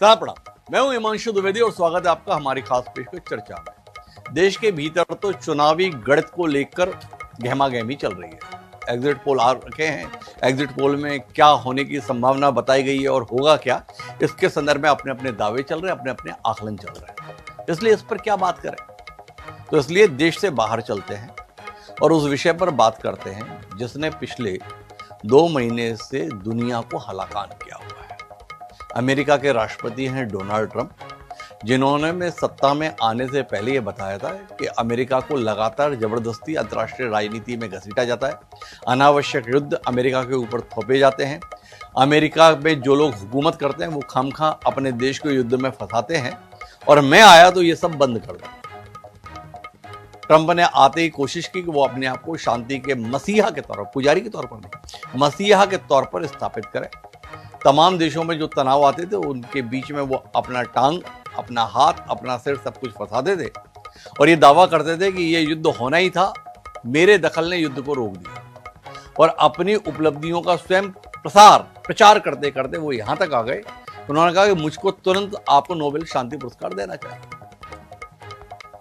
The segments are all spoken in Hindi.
प्रणाम। मैं हूं हिमांशु द्विवेदी और स्वागत है आपका हमारी खास पेशकश चर्चा में। देश के भीतर तो चुनावी गणित को लेकर गहमागहमी चल रही है। एग्जिट पोल आ रखे हैं, एग्जिट पोल में क्या होने की संभावना बताई गई है और होगा क्या, इसके संदर्भ में अपने अपने दावे चल रहे हैं, अपने अपने आकलन चल रहे हैं। इसलिए इस पर क्या बात करें, तो इसलिए देश से बाहर चलते हैं और उस विषय पर बात करते हैं जिसने पिछले 2 महीने से दुनिया को हलाकान किया हुआ है। अमेरिका के राष्ट्रपति हैं डोनाल्ड ट्रंप, जिन्होंने में सत्ता में आने से पहले ये बताया था कि अमेरिका को लगातार जबरदस्ती अंतर्राष्ट्रीय राजनीति में घसीटा जाता है, अनावश्यक युद्ध अमेरिका के ऊपर थोपे जाते हैं, अमेरिका में जो लोग हुकूमत करते हैं वो खामखा अपने देश को युद्ध में फंसाते हैं और मैं आया तो ये सब बंद कर दूं। ट्रंप ने आते ही कोशिश की कि वो अपने आप को शांति के मसीहा के तौर पर, पुजारी के तौर पर नहीं, मसीहा के तौर पर स्थापित करें। तमाम देशों में जो तनाव आते थे उनके बीच में वो अपना टांग, अपना हाथ, अपना सिर सब कुछ फंसाते थे और ये दावा करते थे कि ये युद्ध होना ही था, मेरे दखल ने युद्ध को रोक दिया। और अपनी उपलब्धियों का स्वयं प्रचार करते करते वो यहां तक आ गए, उन्होंने कहा कि मुझको तुरंत आपको नोबेल शांति पुरस्कार देना चाहिए।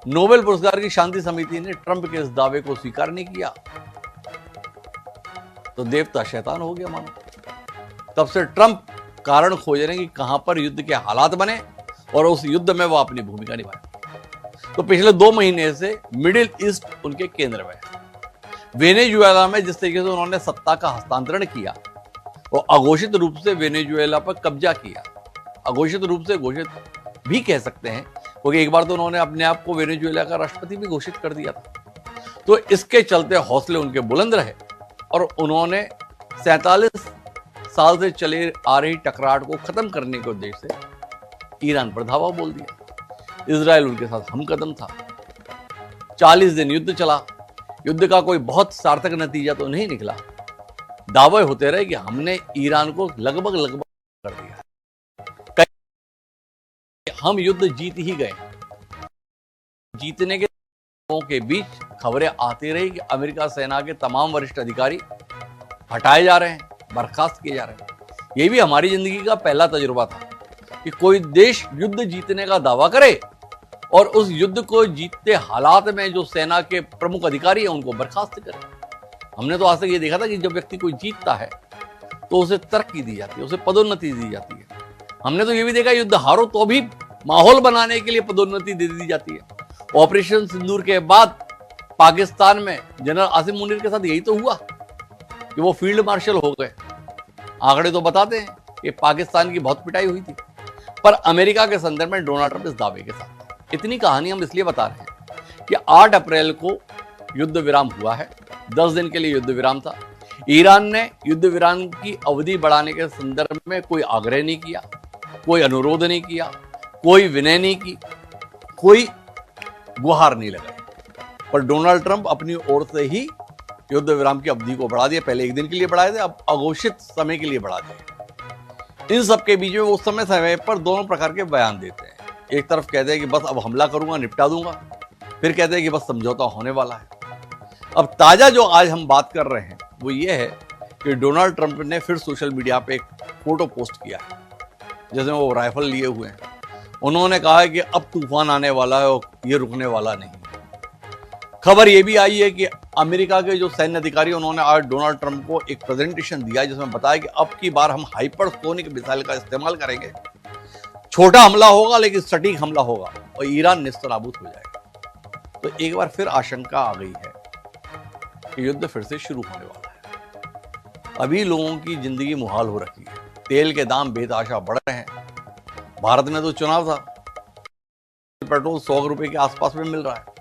नोबेल पुरस्कार की शांति समिति ने ट्रंप के इस दावे को स्वीकार नहीं किया तो देवता शैतान हो गया मानो। तब से ट्रंप कारण खोज रहे हैं कि कहां पर युद्ध के हालात बने और उस युद्ध में वो अपनी भूमिका निभाए। तो पिछले 2 महीने से मिडिल ईस्ट उनके केंद्र में है। वेनेजुएला में जिस तरीके से उन्होंने सत्ता का हस्तांतरण किया, वो अघोषित रूप से वेनेजुएला पर कब्जा किया, अघोषित रूप से घोषित भी कह सकते हैं, क्योंकि एक बार तो उन्होंने अपने आप को वेनेजुएला का राष्ट्रपति भी घोषित कर दिया था। तो इसके चलते हौसले उनके बुलंद रहे और उन्होंने 47 साल से चले आ रही टकराहट को खत्म करने के उद्देश्य से ईरान पर धावा बोल दिया। इजराइल उनके साथ हमकदम था। 40 दिन युद्ध चला। युद्ध का कोई बहुत सार्थक नतीजा तो नहीं निकला। दावे होते रहे कि हमने ईरान को लगभग कर दिया, हम युद्ध जीत ही गए। जीतने के बीच खबरें आती रही कि अमेरिका सेना के तमाम वरिष्ठ अधिकारी हटाए जा रहे हैं, बर्खास्त किए जा रहे हैं। यह भी हमारी जिंदगी का पहला तजुर्बा था कि कोई देश युद्ध जीतने का दावा करे और उस युद्ध को जीतते हालात में जो सेना के प्रमुख अधिकारी हैं उनको बर्खास्त करे। हमने तो आज तक ये देखा था कि जब व्यक्ति कोई जीतता है तो उसे तरक्की दी जाती है, उसे पदोन्नति दी जाती है। हमने तो ये भी देखा युद्ध हारो तो भी माहौल बनाने के लिए पदोन्नति दे दी जाती है। ऑपरेशन सिंदूर के बाद पाकिस्तान में जनरल आसिम मुनीर के साथ यही तो हुआ कि वो फील्ड मार्शल हो गए। आंकड़े तो बताते हैं कि पाकिस्तान की बहुत पिटाई हुई थी, पर अमेरिका के संदर्भ में डोनाल्ड ट्रंप इस दावे के साथ। इतनी कहानी हम इसलिए बता रहे हैं कि 8 अप्रैल को युद्ध विराम हुआ है, 10 दिन के लिए युद्ध विराम था। ईरान ने युद्ध विराम की अवधि बढ़ाने के संदर्भ में कोई आग्रह नहीं किया, कोई अनुरोध नहीं किया, कोई विनय नहीं की, कोई गुहार नहीं लगाई। पर डोनाल्ड ट्रंप अपनी ओर से ही युद्ध विराम की अवधि को बढ़ा दिया। पहले 1 दिन के लिए बढ़ाए थे, अब अघोषित समय के लिए बढ़ा दिया। इन सबके बीच में वो समय पर दोनों प्रकार के बयान देते हैं। एक तरफ कहते हैं कि बस अब हमला करूंगा, निपटा दूंगा, फिर कहते हैं कि बस समझौता होने वाला है। अब ताजा जो आज हम बात कर रहे हैं वो ये है कि डोनाल्ड ट्रंप ने फिर सोशल मीडिया पे एक फोटो पोस्ट किया है जिसमें वो राइफल लिए हुए हैं। उन्होंने कहा है कि अब तूफान आने वाला है और ये रुकने वाला नहीं। खबर ये भी आई है कि अमेरिका के जो सैन्य अधिकारी, उन्होंने आज डोनाल्ड ट्रंप को एक प्रेजेंटेशन दिया जिसमें बताया कि अब की बार हम हाइपरसोनिक मिसाइल का इस्तेमाल करेंगे। छोटा हमला होगा लेकिन सटीक हमला होगा और ईरान नेस्तनाबूद हो जाएगा। तो एक बार फिर आशंका आ गई है कि युद्ध फिर से शुरू होने वाला है। अभी लोगों की जिंदगी मुहाल हो रखी है, तेल के दाम बेतहाशा बढ़ रहे हैं। भारत में तो चुनाव था, पेट्रोल 100 रुपए के आसपास में मिल रहा है।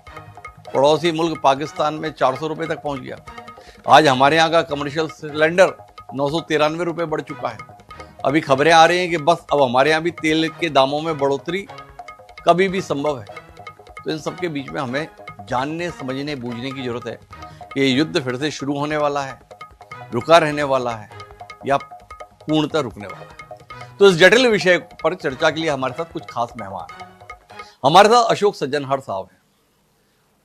पड़ोसी मुल्क पाकिस्तान में 400 रुपए तक पहुंच गया। आज हमारे यहाँ का कमर्शियल सिलेंडर 993 रुपए बढ़ चुका है। अभी खबरें आ रही हैं कि बस अब हमारे यहाँ भी तेल के दामों में बढ़ोतरी कभी भी संभव है। तो इन सबके बीच में हमें जानने, समझने, बूझने की जरूरत है कि ये युद्ध फिर से शुरू होने वाला है, रुका रहने वाला है या पूर्णतः रुकने वाला है। तो इस जटिल विषय पर चर्चा के लिए हमारे साथ कुछ खास मेहमान हैं। हमारे साथ अशोक सज्जनहर साहब हैं।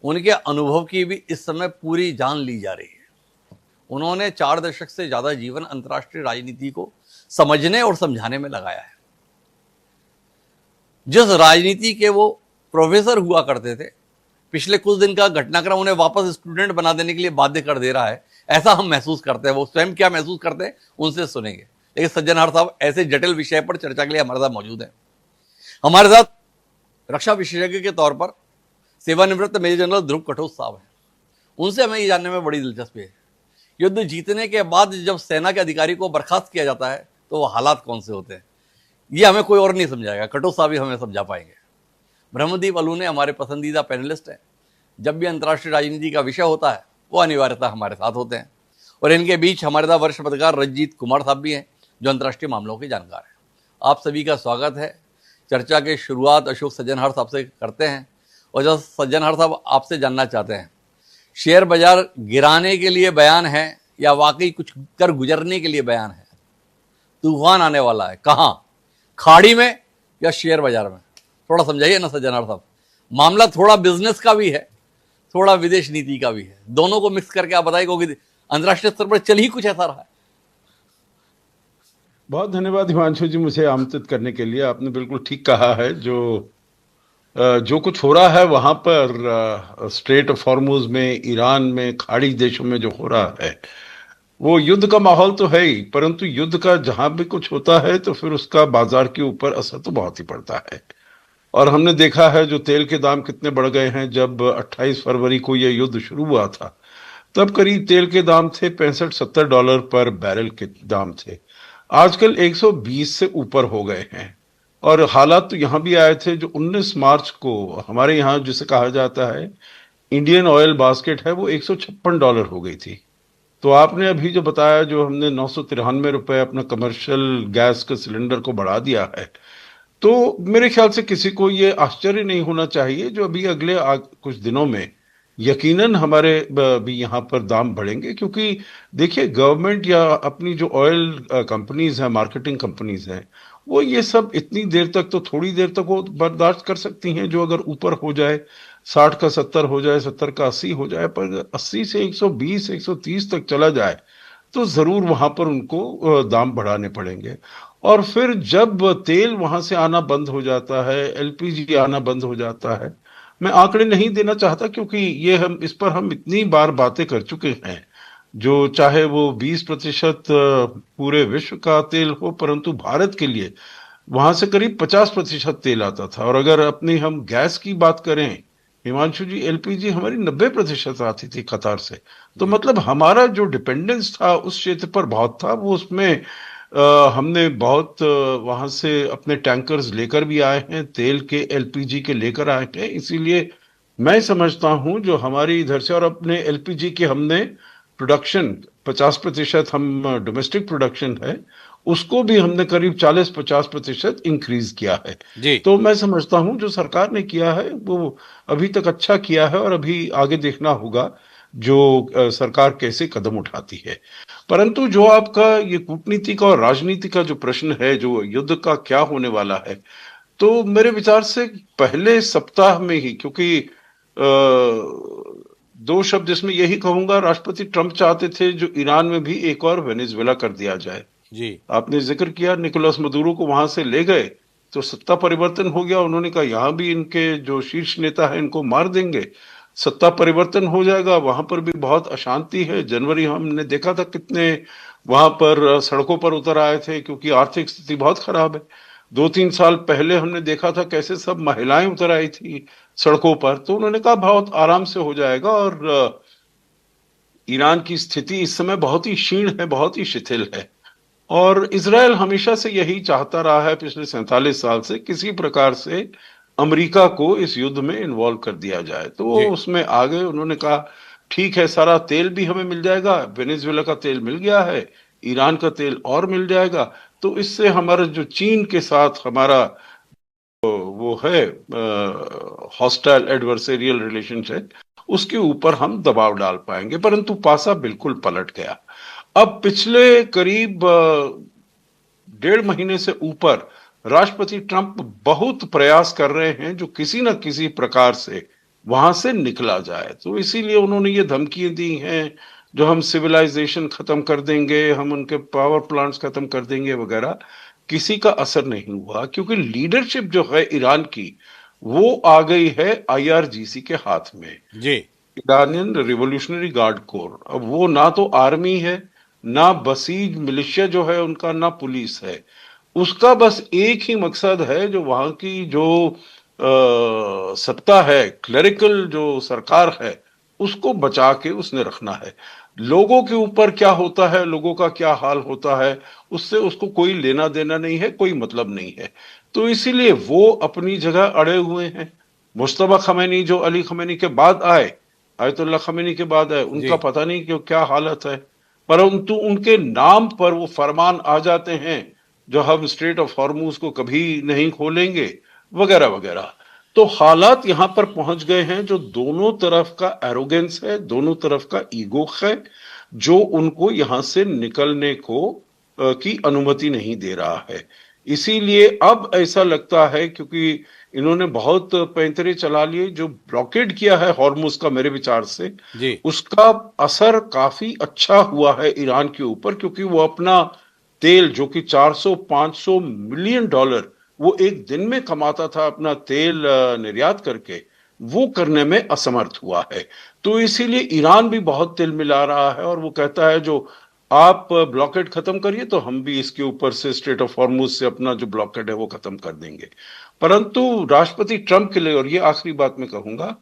उनके अनुभव की भी इस समय पूरी जान ली जा रही है। उन्होंने 4 दशक से ज्यादा जीवन अंतर्राष्ट्रीय राजनीति को समझने और समझाने में लगाया है। जिस राजनीति के वो प्रोफेसर हुआ करते थे, पिछले कुछ दिन का घटनाक्रम उन्हें वापस स्टूडेंट बना देने के लिए बाध्य कर दे रहा है, ऐसा हम महसूस करते हैं। वो स्वयं क्या महसूस करते हैं उनसे सुनेंगे। लेकिन सज्जनहार साहब ऐसे जटिल विषय पर चर्चा के लिए हमारे साथ मौजूद हैं। हमारे साथ रक्षा विशेषज्ञ के तौर पर सेवानिवृत्त मेजर जनरल ध्रुव कठोच साहब हैं। उनसे हमें ये जानने में बड़ी दिलचस्पी है, युद्ध जीतने के बाद जब सेना के अधिकारी को बर्खास्त किया जाता है तो वो हालात कौन से होते हैं, ये हमें कोई और नहीं समझाएगा, कठोच साहब ही हमें समझा पाएंगे। ब्रह्मदीप अलूने हमारे पसंदीदा पैनलिस्ट हैं। जब भी अंतर्राष्ट्रीय राजनीति का विषय होता है वो अनिवार्यता हमारे साथ होते हैं। और इनके बीच हमारे साथ वरिष्ठ पत्रकार रंजीत कुमार साहब भी हैं, जो अंतर्राष्ट्रीय मामलों के जानकार हैं। आप सभी का स्वागत है। चर्चा के शुरुआत अशोक सज्जनहार साहब से करते हैं। और जब सज्जनहार साहब आपसे जानना चाहते हैं, शेयर बाजार गिराने के लिए बयान है या वाकई कुछ कर गुजरने के लिए बयान है? तूफान आने वाला है, कहाँ, खाड़ी में या शेयर बाजार में? थोड़ा समझाइए ना सज्जनहार साहब। मामला थोड़ा बिजनेस का भी है, थोड़ा विदेश नीति का भी है, दोनों को मिक्स करके आप बताइए, क्योंकि अंतर्राष्ट्रीय स्तर पर चल ही कुछ ऐसा रहा है। बहुत धन्यवाद हिमांशु जी मुझे आमंत्रित करने के लिए। आपने बिल्कुल ठीक कहा है। जो कुछ हो रहा है वहां पर स्ट्रेट ऑफ हॉर्मुज में, ईरान में, खाड़ी देशों में जो हो रहा है वो युद्ध का माहौल तो है ही, परंतु युद्ध का जहां भी कुछ होता है तो फिर उसका बाजार के ऊपर असर तो बहुत ही पड़ता है। और हमने देखा है जो तेल के दाम कितने बढ़ गए हैं। जब 28 फरवरी को यह युद्ध शुरू हुआ था तब करीब तेल के दाम थे $65-70 पर बैरल के दाम थे। आजकल 120 से ऊपर हो गए हैं। और हालात तो यहां भी आए थे। जो 19 मार्च को हमारे यहाँ जिसे कहा जाता है इंडियन ऑयल बास्केट है, वो $156 हो गई थी। तो आपने अभी जो बताया, जो हमने 993 रुपए अपना कमर्शियल गैस के सिलेंडर को बढ़ा दिया है, तो मेरे ख्याल से किसी को ये आश्चर्य नहीं होना चाहिए जो अभी अगले कुछ दिनों में यकीनन हमारे भी यहाँ पर दाम बढ़ेंगे। क्योंकि देखिए, गवर्नमेंट या अपनी जो ऑयल कंपनीज हैं, मार्केटिंग कंपनीज हैं, वो ये सब इतनी देर तक तो, थोड़ी देर तक वो बर्दाश्त कर सकती हैं। जो अगर ऊपर हो जाए, 60 का 70 हो जाए, 70 का 80 हो जाए, पर 80 से 120 130 तक चला जाए तो जरूर वहां पर उनको दाम बढ़ाने पड़ेंगे। और फिर जब तेल वहां से आना बंद हो जाता है, एलपीजी आना बंद हो जाता है, मैं आंकड़े नहीं देना चाहता क्योंकि ये इस पर हम इतनी बार बातें कर चुके हैं। जो चाहे वो 20% पूरे विश्व का तेल हो, परंतु भारत के लिए वहां से करीब 50% तेल आता था। और अगर अपनी हम गैस की बात करें हिमांशु जी, एलपीजी हमारी 90% आती थी कतार से। तो मतलब हमारा जो डिपेंडेंस था उस क्षेत्र पर बहुत था। वो उसमें हमने बहुत वहां से अपने टैंकर्स लेकर भी आए हैं, तेल के, एलपीजी के लेकर आए हैं। इसीलिए मैं समझता हूं जो हमारी इधर से, और अपने एलपीजी के हमने प्रोडक्शन 50% हम डोमेस्टिक प्रोडक्शन है, उसको भी हमने करीब 40-50% इंक्रीज किया है। जी। तो मैं समझता हूं जो सरकार ने किया है वो अभी तक अच्छा किया है, और अभी आगे देखना होगा जो सरकार कैसे कदम उठाती है। परंतु जो आपका ये कूटनीति का और राजनीति का जो प्रश्न है, जो युद्ध का क्या होने वाला है, तो मेरे विचार से पहले सप्ताह में ही, क्योंकि दो शब्द इसमें यही कहूंगा, राष्ट्रपति ट्रंप चाहते थे जो ईरान में भी एक और वेनेजुएला कर दिया जाए। जी। आपने जिक्र किया निकोलस मदुरो को वहां से ले गए तो सत्ता परिवर्तन हो गया। उन्होंने कहा यहां भी इनके जो शीर्ष नेता है इनको मार देंगे, सत्ता परिवर्तन हो जाएगा। वहां पर भी बहुत अशांति है। जनवरी हमने देखा था कितने वहां पर सड़कों पर उतर आए थे, क्योंकि आर्थिक स्थिति बहुत खराब है। 2-3 साल पहले हमने देखा था कैसे सब महिलाएं उतर आई थी सड़कों पर। तो उन्होंने कहा बहुत आराम से हो जाएगा। और ईरान की स्थिति इस समय बहुत ही क्षीण है, बहुत ही शिथिल है। और इजराइल हमेशा से यही चाहता रहा है पिछले 47 साल से, किसी प्रकार से अमेरिका को इस युद्ध में इन्वॉल्व कर दिया जाए। तो वो उसमें आ गए। उन्होंने कहा ठीक है, सारा तेल भी हमें मिल जाएगा, वेनेजुएला का तेल मिल गया है, ईरान का तेल और मिल जाएगा, तो इससे हमारा जो चीन के साथ हमारा वो है हॉस्टाइल एडवर्सेरियल रिलेशनशिप, उसके ऊपर हम दबाव डाल पाएंगे। परंतु पासा बिल्कुल पलट गया। अब पिछले करीब 1.5 महीने से ऊपर राष्ट्रपति ट्रंप बहुत प्रयास कर रहे हैं जो किसी न किसी प्रकार से वहां से निकला जाए। तो इसीलिए उन्होंने ये धमकी दी हैं जो हम सिविलाइजेशन खत्म कर देंगे, हम उनके पावर प्लांट्स खत्म कर देंगे वगैरह, किसी का असर नहीं हुआ, क्योंकि लीडरशिप जो है ईरान की वो आ गई है आईआरजीसी के हाथ में, जी। Iranian revolutionary guard corps. अब वो ना तो आर्मी है, ना बसीज मिलिशिया जो है उनका, ना पुलिस है। उसका बस एक ही मकसद है, जो वहां की जो सत्ता है, क्लरिकल जो सरकार है, उसको बचा के उसने रखना है। लोगों के ऊपर क्या होता है, लोगों का क्या हाल होता है, उससे उसको कोई लेना देना नहीं है, कोई मतलब नहीं है। तो इसीलिए वो अपनी जगह अड़े हुए हैं। मुश्तबा खमैनी जो अली खमैनी के बाद आए, आयतुल्लाह खमैनी के बाद आए, जी। उनका पता नहीं कि क्या हालत है, परंतु उनके नाम पर वो फरमान आ जाते हैं जो हम स्ट्रेट ऑफ हॉर्मूज को कभी नहीं खोलेंगे, वगैरह वगैरह। तो हालात यहां पर पहुंच गए हैं, जो दोनों तरफ का एरोगेंस है, दोनों तरफ का ईगो है, जो उनको यहां से निकलने को की अनुमति नहीं दे रहा है। इसीलिए अब ऐसा लगता है, क्योंकि इन्होंने बहुत पैंतरे चला लिए, जो ब्लॉकेड किया है हॉर्मुज का, मेरे विचार से जी। उसका असर काफी अच्छा हुआ है ईरान के ऊपर, क्योंकि वो अपना तेल जो कि 400-500 मिलियन डॉलर वो एक दिन में कमाता था अपना तेल निर्यात करके, वो करने में असमर्थ हुआ है। तो इसीलिए ईरान भी बहुत तिल मिला रहा है, और वो कहता है जो आप ब्लॉकेड खत्म करिए तो हम भी इसके ऊपर से स्ट्रेट ऑफ हॉर्मुज से अपना जो ब्लॉकेड है वो खत्म कर देंगे। परंतु राष्ट्रपति ट्रंप के लिए, और ये आखिरी बात मैं कहूंगा,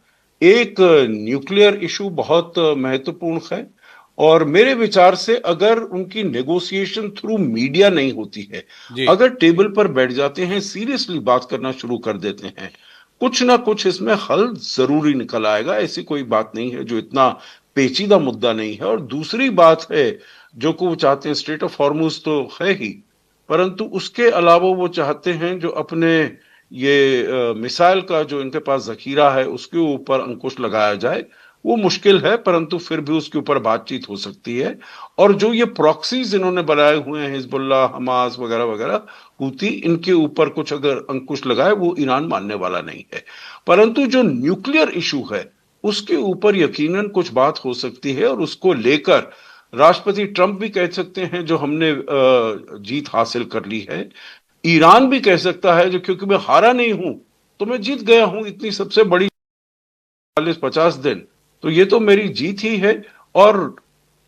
एक न्यूक्लियर इशू बहुत महत्वपूर्ण है। और मेरे विचार से अगर उनकी नेगोशिएशन थ्रू मीडिया नहीं होती है, जी। अगर टेबल पर बैठ जाते हैं, सीरियसली बात करना शुरू कर देते हैं, कुछ ना कुछ इसमें हल जरूरी निकल आएगा। ऐसी कोई बात नहीं है जो इतना पेचीदा मुद्दा नहीं है। और दूसरी बात है, जो को वो चाहते हैं, स्ट्रेट ऑफ हॉर्मुज तो है ही, परंतु उसके अलावा वो चाहते हैं जो अपने ये मिसाइल का जो इनके पास जखीरा है उसके ऊपर अंकुश लगाया जाए। वो मुश्किल है, परंतु फिर भी उसके ऊपर बातचीत हो सकती है। और जो ये प्रॉक्सीज इन्होंने बनाए हुए हैं, हिजबुल्लाह, हमास वगैरह वगैरह, हूती, इनके ऊपर कुछ अगर अंकुश लगाए, वो ईरान मानने वाला नहीं है। परंतु जो न्यूक्लियर इशू है उसके ऊपर यकीनन कुछ बात हो सकती है, और उसको लेकर राष्ट्रपति ट्रंप भी कह सकते हैं जो हमने जीत हासिल कर ली है। ईरान भी कह सकता है जो क्योंकि मैं हारा नहीं हूं, तो मैं जीत गया हूं इतनी सबसे बड़ी 40-50 दिन, तो ये तो मेरी जीत ही है। और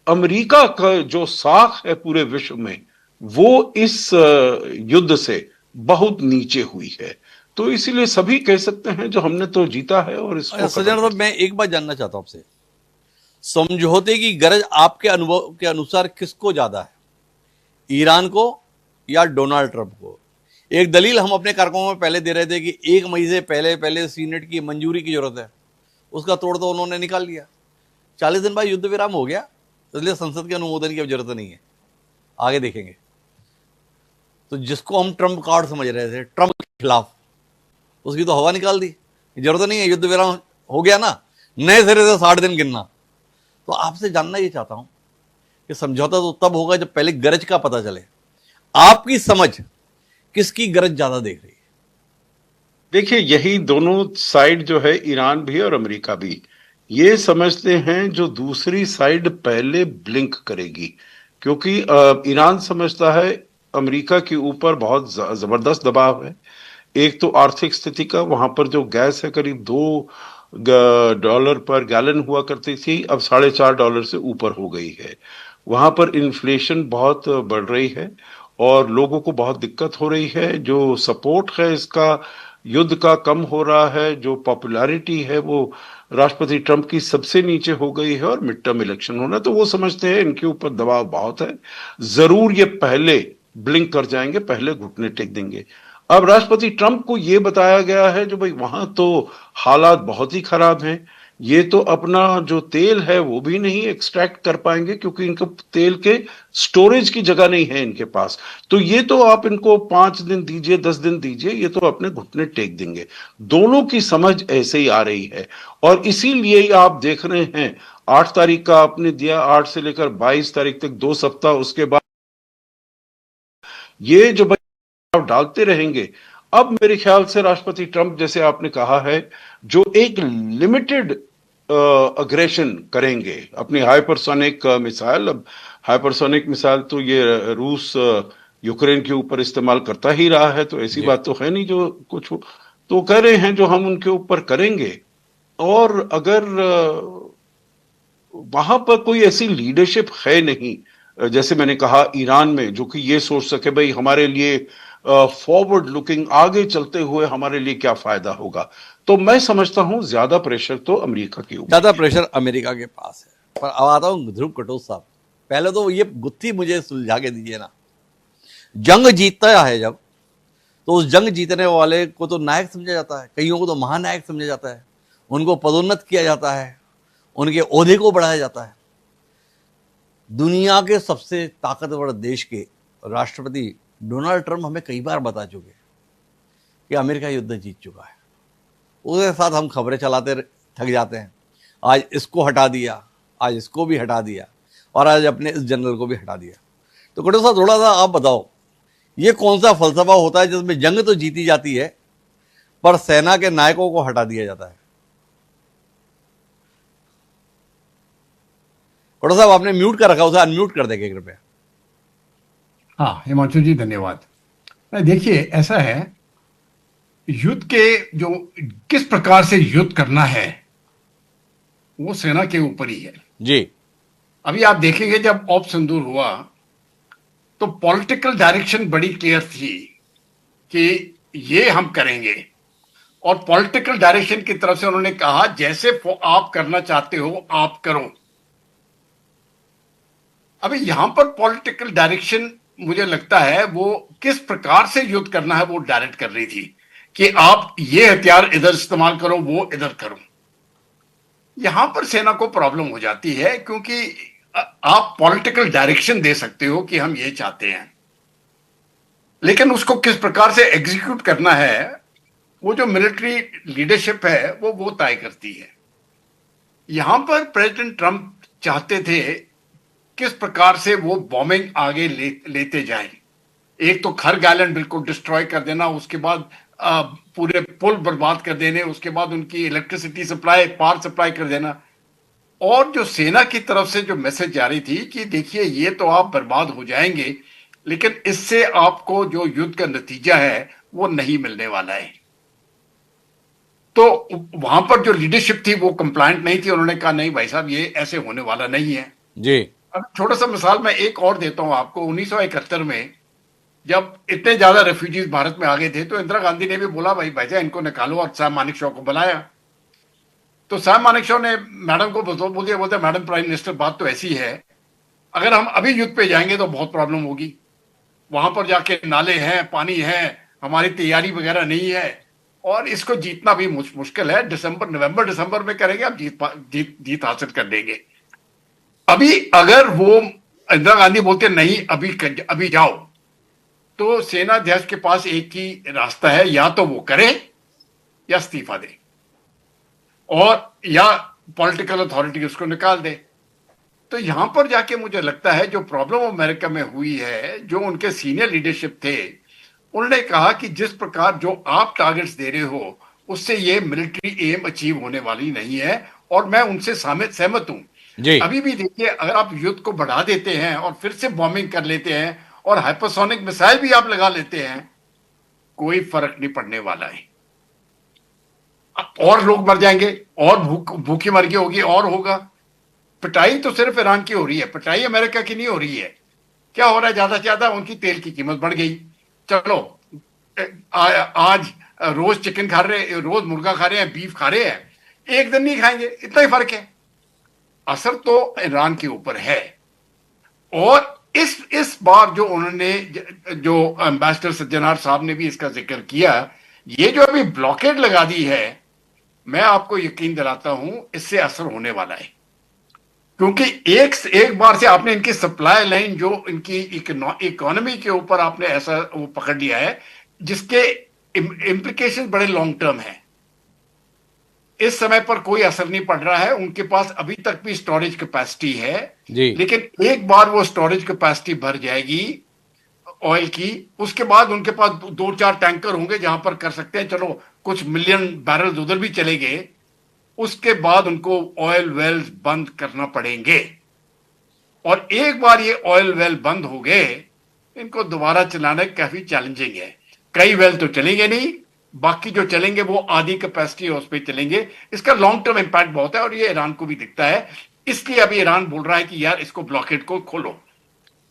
अमेरिका का जो साख है पूरे विश्व में, वो इस युद्ध से बहुत नीचे हुई है। तो इसीलिए सभी कह सकते हैं जो हमने तो जीता है और इसको अच्छा खत्म सज्जन कर साहब, मैं एक बात जानना चाहता हूं आपसे। समझौते की गरज आपके अनुभव के अनुसार किसको ज्यादा है, ईरान को या डोनाल्ड ट्रंप को? एक दलील हम अपने कार्यक्रमों में पहले दे रहे थे कि 1 मई से पहले पहले सीनेट की मंजूरी की जरूरत है, उसका तोड़ तो उन्होंने निकाल लिया। 40 दिन बाद युद्ध विराम हो गया, इसलिए संसद के अनुमोदन की अब जरूरत नहीं है, आगे देखेंगे। तो जिसको हम ट्रंप कार्ड समझ रहे थे, ट्रंप के खिलाफ, उसकी तो हवा निकाल दी, जरूरत नहीं है, युद्ध विराम हो गया ना, नए सिरे से 60 दिन गिनना। तो आपसे जानना ये चाहता हूं कि समझौता तो तब होगा जब पहले गरज का पता चले। आपकी समझ किसकी गरज ज्यादा देख रही है? देखिए, यही दोनों साइड जो है, ईरान भी और अमेरिका भी, ये समझते हैं जो दूसरी साइड पहले ब्लिंक करेगी। क्योंकि ईरान समझता है अमेरिका के ऊपर बहुत जबरदस्त दबाव है। एक तो आर्थिक स्थिति का, वहां पर जो गैस है करीब $2 पर गैलन हुआ करती थी, अब $4.5 से ऊपर हो गई है। वहां पर इन्फ्लेशन बहुत बढ़ रही है और लोगों को बहुत दिक्कत हो रही है। जो सपोर्ट है इसका युद्ध का कम हो रहा है, जो पॉपुलैरिटी है वो राष्ट्रपति ट्रंप की सबसे नीचे हो गई है, और मिड टर्म इलेक्शन होना, तो वो समझते हैं इनके ऊपर दबाव बहुत है, जरूर ये पहले ब्लिंक कर जाएंगे, पहले घुटने टेक देंगे। अब राष्ट्रपति ट्रंप को यह बताया गया है जो भाई वहां तो हालात बहुत ही खराब हैं, ये तो अपना जो तेल है वो भी नहीं एक्सट्रैक्ट कर पाएंगे, क्योंकि इनको तेल के स्टोरेज की जगह नहीं है इनके पास। तो ये तो आप इनको 5 दिन दीजिए, 10 दिन दीजिए, ये तो अपने घुटने टेक देंगे। दोनों की समझ ऐसे ही आ रही है, और इसीलिए आप देख रहे हैं 8 तारीख का आपने दिया, 8 से लेकर 22 तारीख तक 2 सप्ताह, उसके बाद ये जो आप डालते रहेंगे। अब मेरे ख्याल से राष्ट्रपति ट्रंप, जैसे आपने कहा है, जो एक लिमिटेड अग्रेशन करेंगे अपनी हाइपरसोनिक मिसाइल। अब हाइपरसोनिक मिसाइल तो ये रूस यूक्रेन के ऊपर इस्तेमाल करता ही रहा है, तो ऐसी जी बात तो है नहीं जो कुछ तो कह रहे हैं जो हम उनके ऊपर करेंगे। और अगर वहां पर कोई ऐसी लीडरशिप है नहीं, जैसे मैंने कहा ईरान में, जो कि ये सोच सके भाई हमारे लिए फॉरवर्ड लुकिंग, आगे चलते हुए हमारे लिए क्या फायदा होगा, तो मैं समझता हूं ज्यादा प्रेशर तो अमेरिका के ऊपर ज्यादा है। प्रेशर अमेरिका के पास है। पर अब आता हूं ध्रुव कटोच साहब, पहले तो ये गुत्थी मुझे सुलझा के दीजिए ना। जंग जीतता है जब, तो उस जंग जीतने वाले को तो नायक समझा जाता है, कईयों को तो महानायक समझा जाता है, उनको पदोन्नत किया जाता है, उनके ओहदे को बढ़ाया जाता है। दुनिया के सबसे ताकतवर देश के राष्ट्रपति डोनाल्ड ट्रंप हमें कई बार बता चुके कि अमेरिका युद्ध जीत चुका है। उसके साथ हम खबरें चलाते थक जाते हैं, आज इसको हटा दिया, आज इसको भी हटा दिया, और आज अपने इस जनरल को भी हटा दिया। तो कटो साहब थोड़ा सा आप बताओ, ये कौन सा फलसफा होता है जिसमें जंग तो जीती जाती है पर सेना के नायकों को हटा दिया जाता है? कटो साहब आपने म्यूट कर रखा, उसे अनम्यूट कर देंगे कृपया। हाँ हिमांशु जी धन्यवाद। देखिए ऐसा है, युद्ध के जो किस प्रकार से युद्ध करना है वो सेना के ऊपर ही है। जी अभी आप देखेंगे जब ऑप सिंदूर हुआ तो पॉलिटिकल डायरेक्शन बड़ी क्लियर थी कि ये हम करेंगे, और पॉलिटिकल डायरेक्शन की तरफ से उन्होंने कहा जैसे आप करना चाहते हो आप करो। अभी यहां पर पॉलिटिकल डायरेक्शन मुझे लगता है वो किस प्रकार से युद्ध करना है वो डायरेक्ट कर रही थी कि आप ये हथियार इधर इस्तेमाल करो, वो इधर करो। यहां पर सेना को प्रॉब्लम हो जाती है क्योंकि आप पॉलिटिकल डायरेक्शन दे सकते हो कि हम ये चाहते हैं, लेकिन उसको किस प्रकार से एग्जीक्यूट करना है वो जो मिलिट्री लीडरशिप है वो तय करती है। यहां पर प्रेसिडेंट ट्रंप चाहते थे किस प्रकार से वो बॉम्बिंग आगे लेते जाएं। एक तो खरग आइलैंड बिल्कुल डिस्ट्रॉय कर देना, उसके बाद पूरे पुल बर्बाद कर देने, उसके बाद उनकी इलेक्ट्रिसिटी सप्लाई, पावर सप्लाई कर देना। और जो सेना की तरफ से जो मैसेज जारी थी कि देखिए ये तो आप बर्बाद हो जाएंगे, लेकिन इससे आपको जो युद्ध का नतीजा है वो नहीं मिलने वाला है। तो वहां पर जो लीडरशिप थी वो कंप्लायंट नहीं थी, उन्होंने कहा नहीं भाई साहब ये ऐसे होने वाला नहीं है। जी अब छोटा सा मिसाल मैं एक और देता हूं आपको। 1971 में जब इतने ज्यादा रेफ्यूजीज भारत में आ गए थे तो इंदिरा गांधी ने भी बोला भाई भाईजा इनको निकालो, और सैम मानेकशॉ को बुलाया। तो सैम मानेकशॉ ने मैडम को बोल दिया, बोलते मैडम प्राइम मिनिस्टर बात तो ऐसी है, अगर हम अभी युद्ध पे जाएंगे तो बहुत प्रॉब्लम होगी, वहां पर जाके नाले हैं, पानी है, हमारी तैयारी वगैरह नहीं है, और इसको जीतना भी मुश्किल है। नवंबर दिसंबर में करेंगे आप जीत हासिल कर लेंगे। अभी अगर वो इंदिरा गांधी बोलते नहीं अभी जाओ, तो सेना अध्यक्ष के पास एक ही रास्ता है, या तो वो करे या इस्तीफा दे, और या पॉलिटिकल अथॉरिटी उसको निकाल दे। तो यहां पर जाके मुझे लगता है जो प्रॉब्लम अमेरिका में हुई है, जो उनके सीनियर लीडरशिप थे उन्होंने कहा कि जिस प्रकार जो आप टारगेट्स दे रहे हो उससे ये मिलिट्री एम अचीव होने वाली नहीं है, और मैं उनसे सहमत हूं। जी अभी भी देखिए अगर आप युद्ध को बढ़ा देते हैं और फिर से बॉम्बिंग कर लेते हैं और हाइपरसोनिक मिसाइल भी आप लगा लेते हैं, कोई फर्क नहीं पड़ने वाला है। और लोग मर जाएंगे, और भूखी मर्गी होगी, और होगा। पिटाई तो सिर्फ ईरान की हो रही है, पिटाई अमेरिका की नहीं हो रही है। क्या हो रहा है, ज्यादा से ज्यादा उनकी तेल की कीमत बढ़ गई। चलो आज रोज चिकन खा रहे, रोज मुर्गा खा रहे हैं, बीफ खा रहे हैं, एक दिन नहीं खाएंगे, इतना ही फर्क है। असर तो ईरान के ऊपर है। और इस बार जो उन्होंने, जो एम्बेसडर सज्जनार साहब ने भी इसका जिक्र किया, ये जो अभी ब्लॉकेड लगा दी है, मैं आपको यकीन दिलाता हूं इससे असर होने वाला है। क्योंकि एक बार से आपने इनकी सप्लाई लाइन, जो इनकी इकोनॉमी के ऊपर आपने ऐसा वो पकड़ लिया है जिसके इम्प्लीकेशन बड़े लॉन्ग टर्म है। इस समय पर कोई असर नहीं पड़ रहा है, उनके पास अभी तक भी स्टोरेज कैपेसिटी है जी लेकिन एक बार वो स्टोरेज कैपेसिटी भर जाएगी ऑयल की, उसके बाद उनके पास 2-4 टैंकर होंगे जहां पर कर सकते हैं। चलो कुछ मिलियन बैरल उधर भी चले गए, उसके बाद उनको ऑयल वेल्स बंद करना पड़ेंगे। और एक बार ये ऑयल वेल बंद हो गए, इनको दोबारा चलाना काफी चैलेंजिंग है। कई वेल तो चलेंगे नहीं, बाकी जो चलेंगे वो आधी कैपेसिटी उस पर चलेंगे। इसका लॉन्ग टर्म इंपैक्ट बहुत है और ये ईरान को भी दिखता है। इसलिए अभी ईरान बोल रहा है कि यार इसको ब्लॉकेड को खोलो।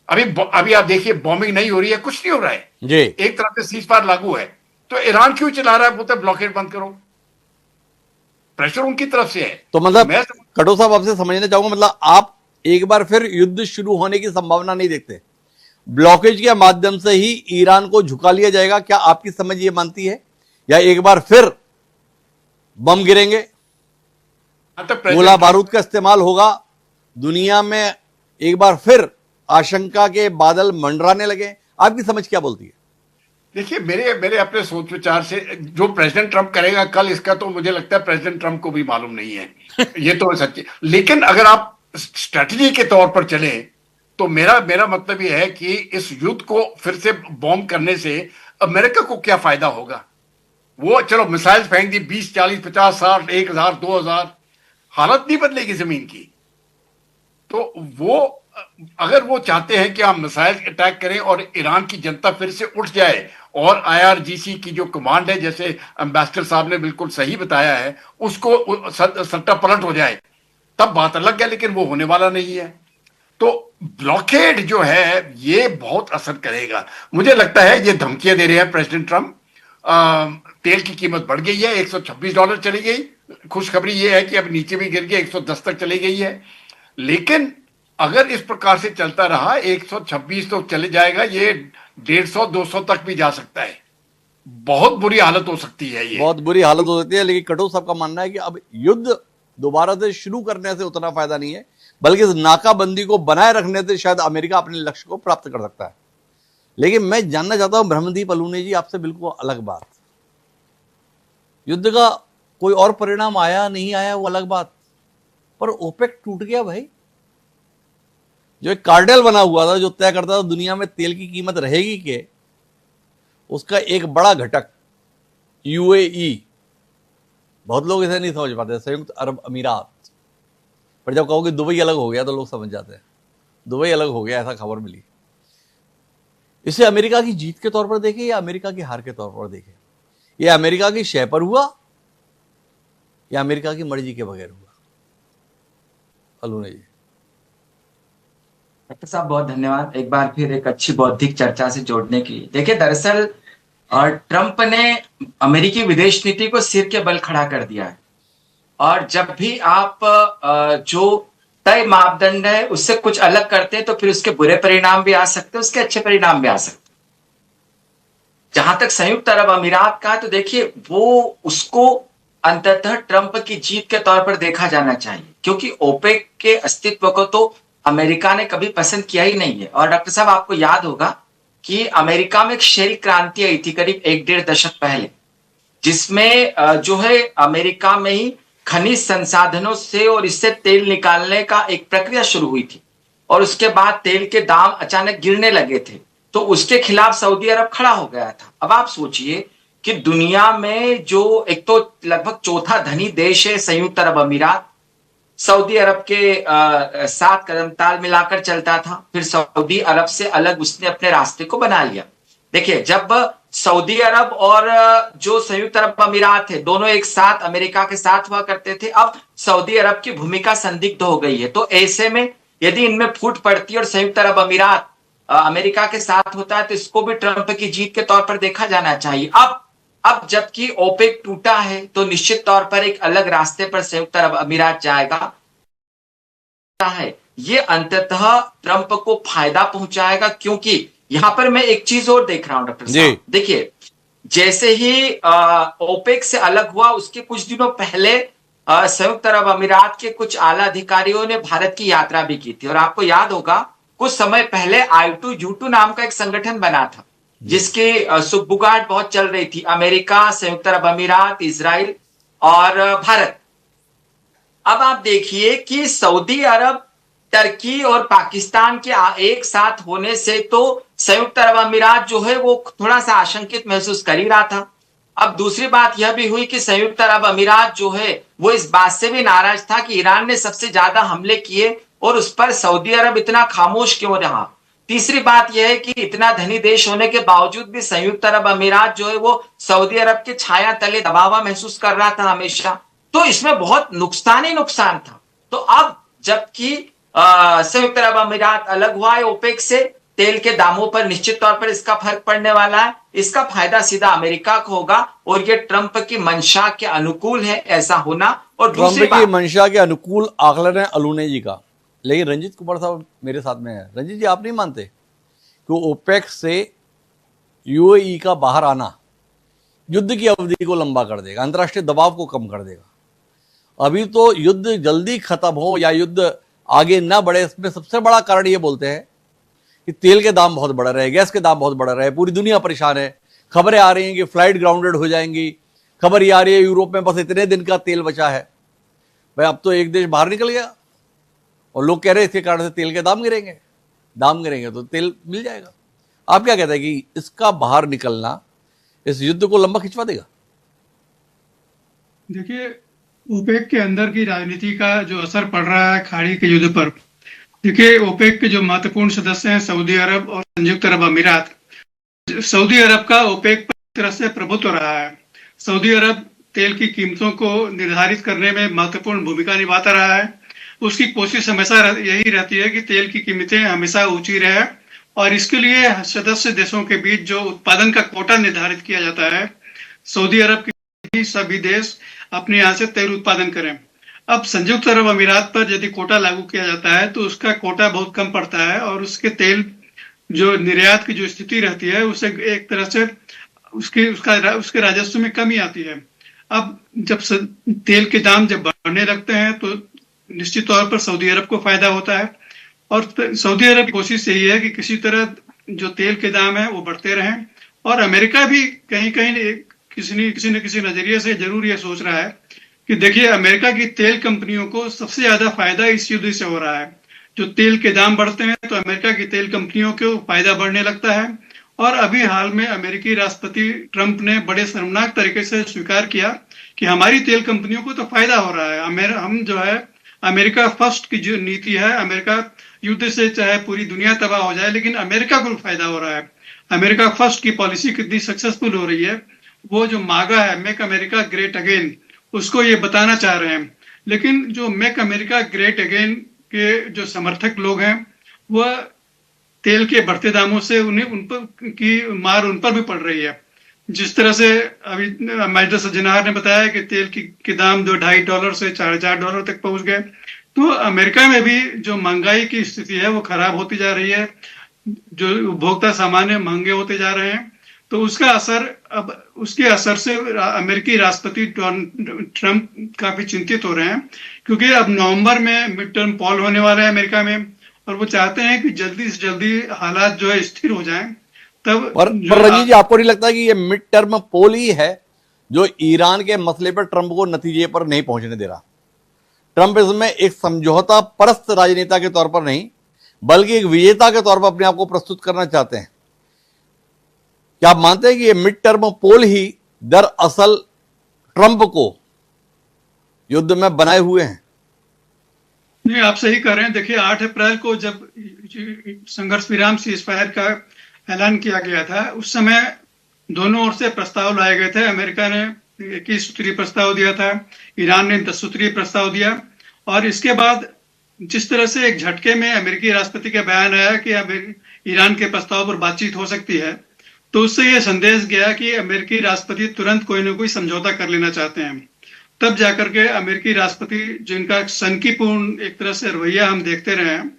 अभी आप देखिए, बॉम्बिंग नहीं हो रही है, कुछ नहीं हो रहा है जी। एक तरफ से सीज फायर लागू है, तो ईरान क्यों चला रहा है? बोलते ब्लॉकेड बंद करो, प्रेशर उनकी तरफ से है। तो मतलब मैं कटो साहब आपसे समझना चाहूंगा, मतलब आप एक बार फिर युद्ध शुरू होने की संभावना नहीं देखते? ब्लॉकेज के माध्यम से ही ईरान को झुका लिया जाएगा, क्या आपकी समझ ये मानती है? या एक बार फिर बम गिरेंगे, गोला बारूद का इस्तेमाल होगा, दुनिया में एक बार फिर आशंका के बादल मंडराने लगे? आपकी समझ क्या बोलती है? देखिए, मेरे मेरे अपने सोच विचार से जो प्रेसिडेंट ट्रंप करेगा कल, इसका तो मुझे लगता है प्रेसिडेंट ट्रंप को भी मालूम नहीं है ये तो सच्ची। लेकिन अगर आप स्ट्रेटजी के तौर पर चले तो मेरा मेरा मतलब ये है कि इस युद्ध को फिर से बॉम्ब करने से अमेरिका को क्या फायदा होगा? वो चलो मिसाइल फेंक दी 20, 40, 50, 60, 1000, 2000, हालत नहीं बदलेगी जमीन की। तो वो अगर वो चाहते हैं कि आप मिसाइल अटैक करें और ईरान की जनता फिर से उठ जाए और आईआरजीसी की जो कमांड है, जैसे एम्बेसडर साहब ने बिल्कुल सही बताया है, उसको सट्टा पलट हो जाए, तब बात अलग है। लेकिन वो होने वाला नहीं है। तो ब्लॉकेड जो है ये बहुत असर करेगा। मुझे लगता है ये धमकियां दे रहे हैं प्रेसिडेंट ट्रंप। तेल की कीमत बढ़ गई है, $126 चली गई। खुशखबरी ये है कि अब नीचे भी गिर गई, 110 तक चली गई है। लेकिन अगर इस प्रकार से चलता रहा, 126 तो चले जाएगा, ये 150, 200 तक भी जा सकता है। बहुत बुरी हालत हो सकती है, ये बहुत बुरी हालत हो सकती है। लेकिन कटो साहब का मानना है कि अब युद्ध दोबारा से शुरू करने से उतना फायदा नहीं है, बल्कि इस नाकाबंदी को बनाए रखने से शायद अमेरिका अपने लक्ष्य को प्राप्त कर सकता है। लेकिन मैं जानना चाहता हूं ब्रह्मदीप अलूने जी आपसे बिल्कुल अलग बात, युद्ध का कोई और परिणाम आया नहीं आया वो अलग बात, पर ओपेक टूट गया भाई। जो एक कार्टेल बना हुआ था, जो तय करता था दुनिया में तेल की कीमत रहेगी के, उसका एक बड़ा घटक यूएई, बहुत लोग इसे नहीं समझ पाते, संयुक्त अरब अमीरात, पर जब कहो कि दुबई अलग हो गया तो लोग समझ जाते हैं। दुबई अलग हो गया ऐसा खबर मिली। इसे अमेरिका की जीत के तौर पर देखे या अमेरिका की हार के तौर पर देखे? ये अमेरिका की शय पर हुआ या अमेरिका की मर्जी के बगैर हुआ? अलूने जी। डॉक्टर साहब बहुत धन्यवाद एक बार फिर एक अच्छी बौद्धिक चर्चा से जोड़ने के लिए। देखिए, दरअसल ट्रंप ने अमेरिकी विदेश नीति को सिर के बल खड़ा कर दिया है। और जब भी आप जो तय मापदंड है उससे कुछ अलग करते हैं तो फिर उसके बुरे परिणाम भी आ सकते हैं, उसके अच्छे परिणाम भी आ सकते हैं। जहां तक संयुक्त अरब अमीरात का, तो देखिए वो उसको अंततः ट्रंप की जीत के तौर पर देखा जाना चाहिए, क्योंकि ओपेक के अस्तित्व को तो अमेरिका ने कभी पसंद किया ही नहीं है। और डॉक्टर साहब आपको याद होगा कि अमेरिका में एक शेल क्रांति आई थी करीब 1-1.5 दशक पहले, जिसमें जो है अमेरिका में ही खनिज संसाधनों से और इससे तेल निकालने का एक प्रक्रिया शुरू हुई थी। और उसके बाद तेल के दाम अचानक गिरने लगे थे, तो उसके खिलाफ सऊदी अरब खड़ा हो गया था। अब आप सोचिए कि दुनिया में जो एक तो लगभग चौथा धनी देश है संयुक्त अरब अमीरात, सऊदी अरब के साथ कदम ताल मिलाकर चलता था, फिर सऊदी अरब से अलग उसने अपने रास्ते को बना लिया। देखिए, जब सऊदी अरब और जो संयुक्त अरब अमीरात है दोनों एक साथ अमेरिका के साथ हुआ करते थे, अब सऊदी अरब की भूमिका संदिग्ध हो गई है। तो ऐसे में यदि इनमें फूट पड़ती है और संयुक्त अरब अमीरात अमेरिका के साथ होता है, तो इसको भी ट्रंप की जीत के तौर पर देखा जाना चाहिए। अब जबकि ओपेक टूटा है तो निश्चित तौर पर एक अलग रास्ते पर संयुक्त अरब अमीरात जाएगा है। ये अंततः ट्रंप को फायदा पहुंचाएगा, क्योंकि यहां पर मैं एक चीज और देख रहा हूं डॉक्टर साहब। देखिए, जैसे ही ओपेक से अलग हुआ उसके कुछ दिनों पहले संयुक्त अरब अमीरात के कुछ आला अधिकारियों ने भारत की यात्रा भी की थी। और आपको याद होगा कुछ समय पहले I2U2 नाम का एक संगठन बना था, जिसकी सुगबुगाहट बहुत चल रही थी, अमेरिका, संयुक्त अरब अमीरात, इजराइल और भारत। अब आप देखिए कि सऊदी अरब, टर्की और पाकिस्तान के एक साथ होने से तो संयुक्त अरब अमीरात जो है वो थोड़ा सा आशंकित महसूस कर ही रहा था। अब दूसरी बात यह भी हुई कि संयुक्त अरब अमीरात जो है वो इस बात से भी नाराज था कि ईरान ने सबसे ज्यादा हमले किए और उस पर सऊदी अरब इतना खामोश क्यों रहा। तीसरी बात यह है कि इतना धनी देश होने के बावजूद भी संयुक्त अरब अमीरात जो है वो सऊदी अरब के छाया तले दबा हुआ महसूस कर रहा था हमेशा। तो इसमें बहुत नुकसान ही नुकसान था। तो अब जबकि संयुक्त अरब अमीरात अलग हुआ है ओपेक से, तेल के दामों पर निश्चित तौर पर इसका फर्क पड़ने वाला है। इसका फायदा सीधा अमेरिका को होगा और ये ट्रंप की मंशा के अनुकूल है ऐसा होना। और ट्रंप दूसरी की बात, मंशा के अनुकूल आकलन है अलूने जी का। लेकिन रंजीत कुमार साहब मेरे साथ में है। रंजीत जी, आप नहीं मानते कि ओपेक से यूएई का बाहर आना युद्ध की अवधि को लंबा कर देगा, अंतर्राष्ट्रीय दबाव को कम कर देगा। अभी तो युद्ध जल्दी खत्म हो या युद्ध आगे ना बढ़े, इसमें सबसे बड़ा कारण ये बोलते हैं कि तेल के दाम बहुत बढ़ रहे हैं, गैस के दाम बहुत बढ़ रहे हैं, पूरी दुनिया परेशान है। खबरें आ रही हैं कि फ्लाइट ग्राउंडेड हो जाएंगी। खबर ये आ रही है यूरोप में बस इतने दिन का तेल बचा है। भाई अब तो एक देश बाहर निकल गया और लोग कह रहे हैं इसके कारण से तेल के दाम गिरेंगे। दाम गिरेंगे तो तेल मिल जाएगा। आप क्या कहते हैं कि इसका बाहर निकलना इस युद्ध को लंबा खिंचवा देगा? देखिए, ओपेक के अंदर की राजनीति का जो असर पड़ रहा है खाड़ी के युद्ध पर। देखिए, ओपेक के जो महत्वपूर्ण सदस्य हैं सऊदी अरब और संयुक्त अरब अमीरात। सऊदी अरब का ओपेक पर एक तरह से प्रभुत्व रहा है। सऊदी अरब तेल की कीमतों को निर्धारित करने में महत्वपूर्ण भूमिका निभाता रहा है। उसकी कोशिश हमेशा यही रहती है कि तेल की कीमतें हमेशा ऊंची रहे और इसके लिए सदस्य देशों के बीच जो उत्पादन का कोटा निर्धारित किया जाता है, सऊदी अरब के सभी देश अपने यहाँ से तेल उत्पादन करें। अब संयुक्त अरब अमीरात पर यदि कोटा लागू किया जाता है तो उसका कोटा बहुत कम पड़ता है और उसके तेल जो निर्यात की जो स्थिति रहती है उसे एक तरह से उसके राजस्व में कमी आती है। अब जब तेल के दाम जब बढ़ने लगते हैं तो निश्चित तौर पर सऊदी अरब को फायदा होता है और सऊदी अरब की कोशिश यही है कि किसी तरह जो तेल के दाम है वो बढ़ते रहें। और अमेरिका भी कहीं कहीं किसी न किसी नजरिए से जरूर ये सोच रहा है कि देखिए, अमेरिका की तेल कंपनियों को सबसे ज्यादा फायदा इस युद्ध से हो रहा है। जो तेल के दाम बढ़ते हैं तो अमेरिका की तेल कंपनियों को फायदा बढ़ने लगता है। और अभी हाल में अमेरिकी राष्ट्रपति ट्रंप ने बड़े शर्मनाक तरीके से स्वीकार किया कि हमारी तेल कंपनियों को तो फायदा हो रहा है। हम जो है अमेरिका फर्स्ट की जो नीति है, अमेरिका युद्ध से चाहे पूरी दुनिया तबाह हो जाए लेकिन अमेरिका को फायदा हो रहा है। अमेरिका फर्स्ट की पॉलिसी कितनी सक्सेसफुल हो रही है, वो जो मागा है, मेक अमेरिका ग्रेट अगेन, उसको ये बताना चाह रहे हैं। लेकिन जो मेक अमेरिका ग्रेट अगेन के जो समर्थक लोग हैं वह तेल के बढ़ते दामों से उन पर की मार उन पर भी पड़ रही है। जिस तरह से अभी मैजर सज्जनार ने बताया कि तेल के दाम जो $2.5 से $4.5 तक पहुंच गए, तो अमेरिका में भी जो महंगाई की स्थिति है वो खराब होती जा रही है। जो उपभोक्ता सामान्य महंगे होते जा रहे हैं, तो उसका असर अब उसके असर से अमेरिकी राष्ट्रपति ट्रंप काफी चिंतित हो रहे हैं क्योंकि अब नवंबर में मिड टर्म पोल होने वाला है अमेरिका में और वो चाहते हैं कि जल्दी से जल्दी हालात जो है स्थिर हो जाएं। तब पर रंजीत जी, आपको नहीं लगता कि ये मिड टर्म पोल ही है जो ईरान के मसले पर ट्रंप को नतीजे पर नहीं पहुंचने दे रहा? ट्रंप इसमें एक समझौता परस्त राजनेता के तौर पर नहीं बल्कि एक विजेता के तौर पर अपने आप को प्रस्तुत करना चाहते हैं। क्या आप मानते हैं कि ये मिड टर्म पोल ही दरअसल ट्रंप को युद्ध में बनाए हुए हैं? नहीं, आप सही कह रहे हैं। देखिए, 8 अप्रैल को जब संघर्ष विराम सीज़फायर का ऐलान किया गया था, उस समय दोनों ओर से प्रस्ताव लाए गए थे। अमेरिका ने 21 सूत्रीय प्रस्ताव दिया था, ईरान ने 10 सूत्रीय प्रस्ताव दिया और इसके बाद जिस तरह से एक झटके में अमेरिकी राष्ट्रपति का बयान आया कि अब ईरान के प्रस्ताव पर बातचीत हो सकती है, तो उससे यह संदेश गया कि अमेरिकी राष्ट्रपति तुरंत कोई ना कोई समझौता कर लेना चाहते हैं। तब जाकर के अमेरिकी राष्ट्रपति, जिनका सनकीपूर्ण एक तरह से रवैया हम देखते रहे हैं,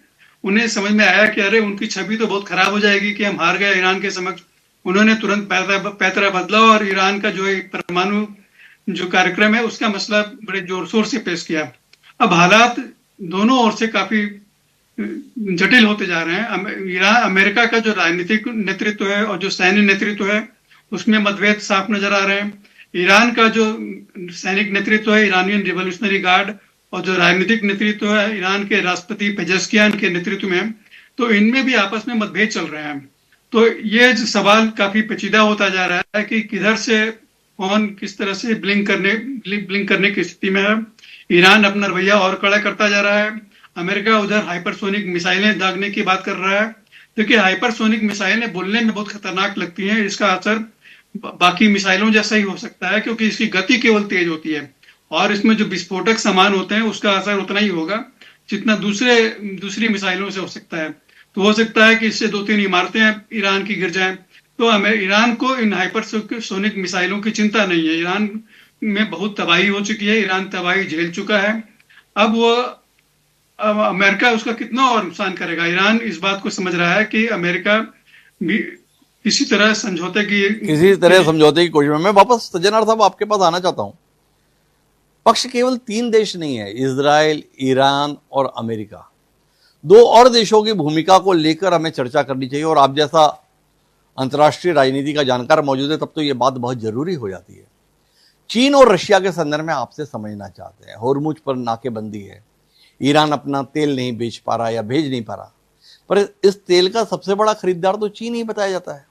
उन्हें समझ में आया कि अरे उनकी छवि तो बहुत खराब हो जाएगी कि हम हार गए ईरान के समक्ष। उन्होंने तुरंत पैतरा बदला और ईरान का जो परमाणु जो कार्यक्रम है उसका मसला बड़े जोर शोर से पेश किया। अब हालात दोनों ओर से काफी जटिल होते जा रहे हैं। अमेरिका का जो राजनीतिक नेतृत्व है और जो सैन्य नेतृत्व है उसमें मतभेद साफ नजर आ रहे हैं। ईरान का जो सैनिक नेतृत्व है, ईरानियन रिवोल्यूशनरी गार्ड, और जो राजनीतिक नेतृत्व है ईरान के राष्ट्रपति पेजेस्कियान के नेतृत्व में, तो इनमें भी आपस में मतभेद चल रहे हैं। तो ये सवाल काफी पेचीदा होता जा रहा है कि किधर से फोन किस तरह से ब्लिंक करने की स्थिति में है। ईरान अपना रवैया और कड़ा करता जा रहा है। अमेरिका उधर हाइपरसोनिक मिसाइलें दागने की बात कर रहा है। देखिए, हाइपरसोनिक मिसाइलें बोलने में बहुत खतरनाक लगती हैं, इसका असर बाकी मिसाइलों जैसा ही हो सकता है, क्योंकि इसकी गति केवल तेज होती है और इसमें जो विस्फोटक सामान होते हैं उसका असर उतना ही होगा जितना दूसरी मिसाइलों से हो सकता है। तो हो सकता है कि इससे 2-3 इमारतें ईरान की गिर जाएं। तो हमें ईरान को इन हाइपरसोनिक मिसाइलों की चिंता नहीं है। ईरान में बहुत तबाही हो चुकी है, ईरान तबाही झेल चुका है। अब अमेरिका उसका कितना और नुकसान करेगा। ईरान इस बात को समझ रहा है कि अमेरिका भी किसी तरह समझौते की कोशिश में। मैं वापस सज्जनार साहब आपके पास आना चाहता हूं। पक्ष केवल 3 देश नहीं है, इजराइल, ईरान और अमेरिका। 2 और देशों की भूमिका को लेकर हमें चर्चा करनी चाहिए, और आप जैसा अंतर्राष्ट्रीय राजनीति का जानकार मौजूद है तब तो यह बात बहुत जरूरी हो जाती है। चीन और रशिया के संदर्भ में आपसे समझना चाहते हैं। होर्मुज पर नाकेबंदी है, ईरान अपना तेल नहीं बेच पा रहा या भेज नहीं पा रहा, पर इस तेल का सबसे बड़ा खरीदार तो चीन ही बताया जाता है।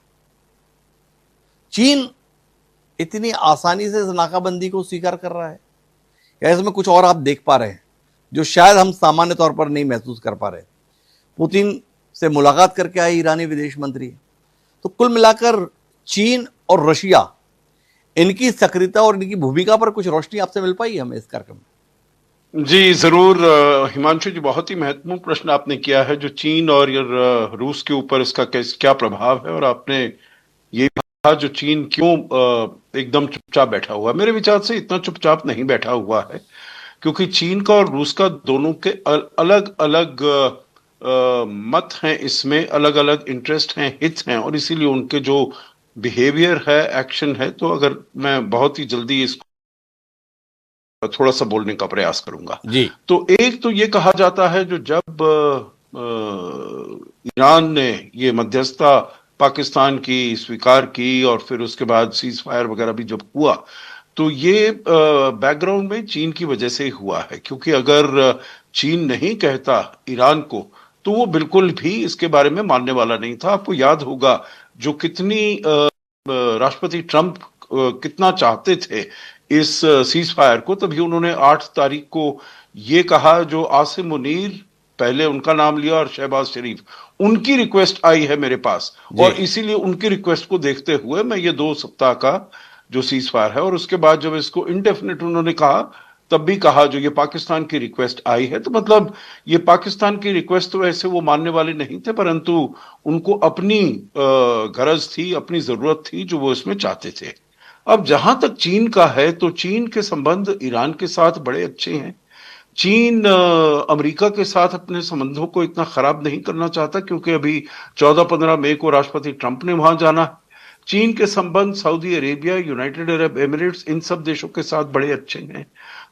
चीन इतनी आसानी से इस नाकाबंदी को स्वीकार कर रहा है या इसमें कुछ और आप देख पा रहे हैं जो शायद हम सामान्य तौर पर नहीं महसूस कर पा रहे। पुतिन से मुलाकात करके आए ईरानी विदेश मंत्री। तो कुल मिलाकर चीन और रशिया, इनकी सक्रियता और इनकी भूमिका पर कुछ रोशनी आपसे मिल पाई हमें इस कार्यक्रम में? जी जरूर हिमांशु जी, बहुत ही महत्वपूर्ण प्रश्न आपने किया है जो चीन और रूस के ऊपर इसका क्या प्रभाव है। और आपने ये कहा जो चीन क्यों एकदम चुपचाप बैठा हुआ है। मेरे विचार से इतना चुपचाप नहीं बैठा हुआ है, क्योंकि चीन का और रूस का दोनों के अलग अलग मत हैं, इसमें अलग अलग इंटरेस्ट हैं, हित हैं, और इसीलिए उनके जो बिहेवियर है, एक्शन है। तो अगर मैं बहुत ही जल्दी इसको थोड़ा सा बोलने का प्रयास करूंगा जी। तो एक तो ये कहा जाता है जो जब ईरान ने ये मध्यस्थता पाकिस्तान की स्वीकार की और फिर उसके बाद सीज फायर वगैरह भी जब हुआ, तो ये बैकग्राउंड में चीन की वजह से ही हुआ है। क्योंकि अगर चीन नहीं कहता ईरान को तो वो बिल्कुल भी इसके बारे में मानने वाला नहीं था। आपको याद होगा जो कितनी राष्ट्रपति ट्रंप कितना चाहते थे इस सीज फायर को, तभी उन्होंने 8 तारीख को ये कहा, जो आसिम मुनीर, पहले उनका नाम लिया, और शहबाज शरीफ, उनकी रिक्वेस्ट आई है मेरे पास, और इसीलिए उनकी रिक्वेस्ट को देखते हुए मैं ये 2 सप्ताह का जो सीज फायर है, और उसके बाद जब इसको इंडेफिनिट उन्होंने कहा तब भी कहा जो ये पाकिस्तान की रिक्वेस्ट आई है। तो मतलब ये पाकिस्तान की रिक्वेस्ट तो वैसे वो मानने वाले नहीं थे, परंतु उनको अपनी गरज थी, अपनी जरूरत थी जो वो इसमें चाहते थे। अब जहां तक चीन का है तो चीन के संबंध ईरान के साथ बड़े अच्छे हैं। चीन अमेरिका के साथ अपने संबंधों को इतना खराब नहीं करना चाहता, क्योंकि अभी 14-15 मई को राष्ट्रपति ट्रंप ने वहां जाना है। चीन के संबंध Saudi Arabia, United Arab Emirates, इन सब देशों के साथ बड़े अच्छे हैं।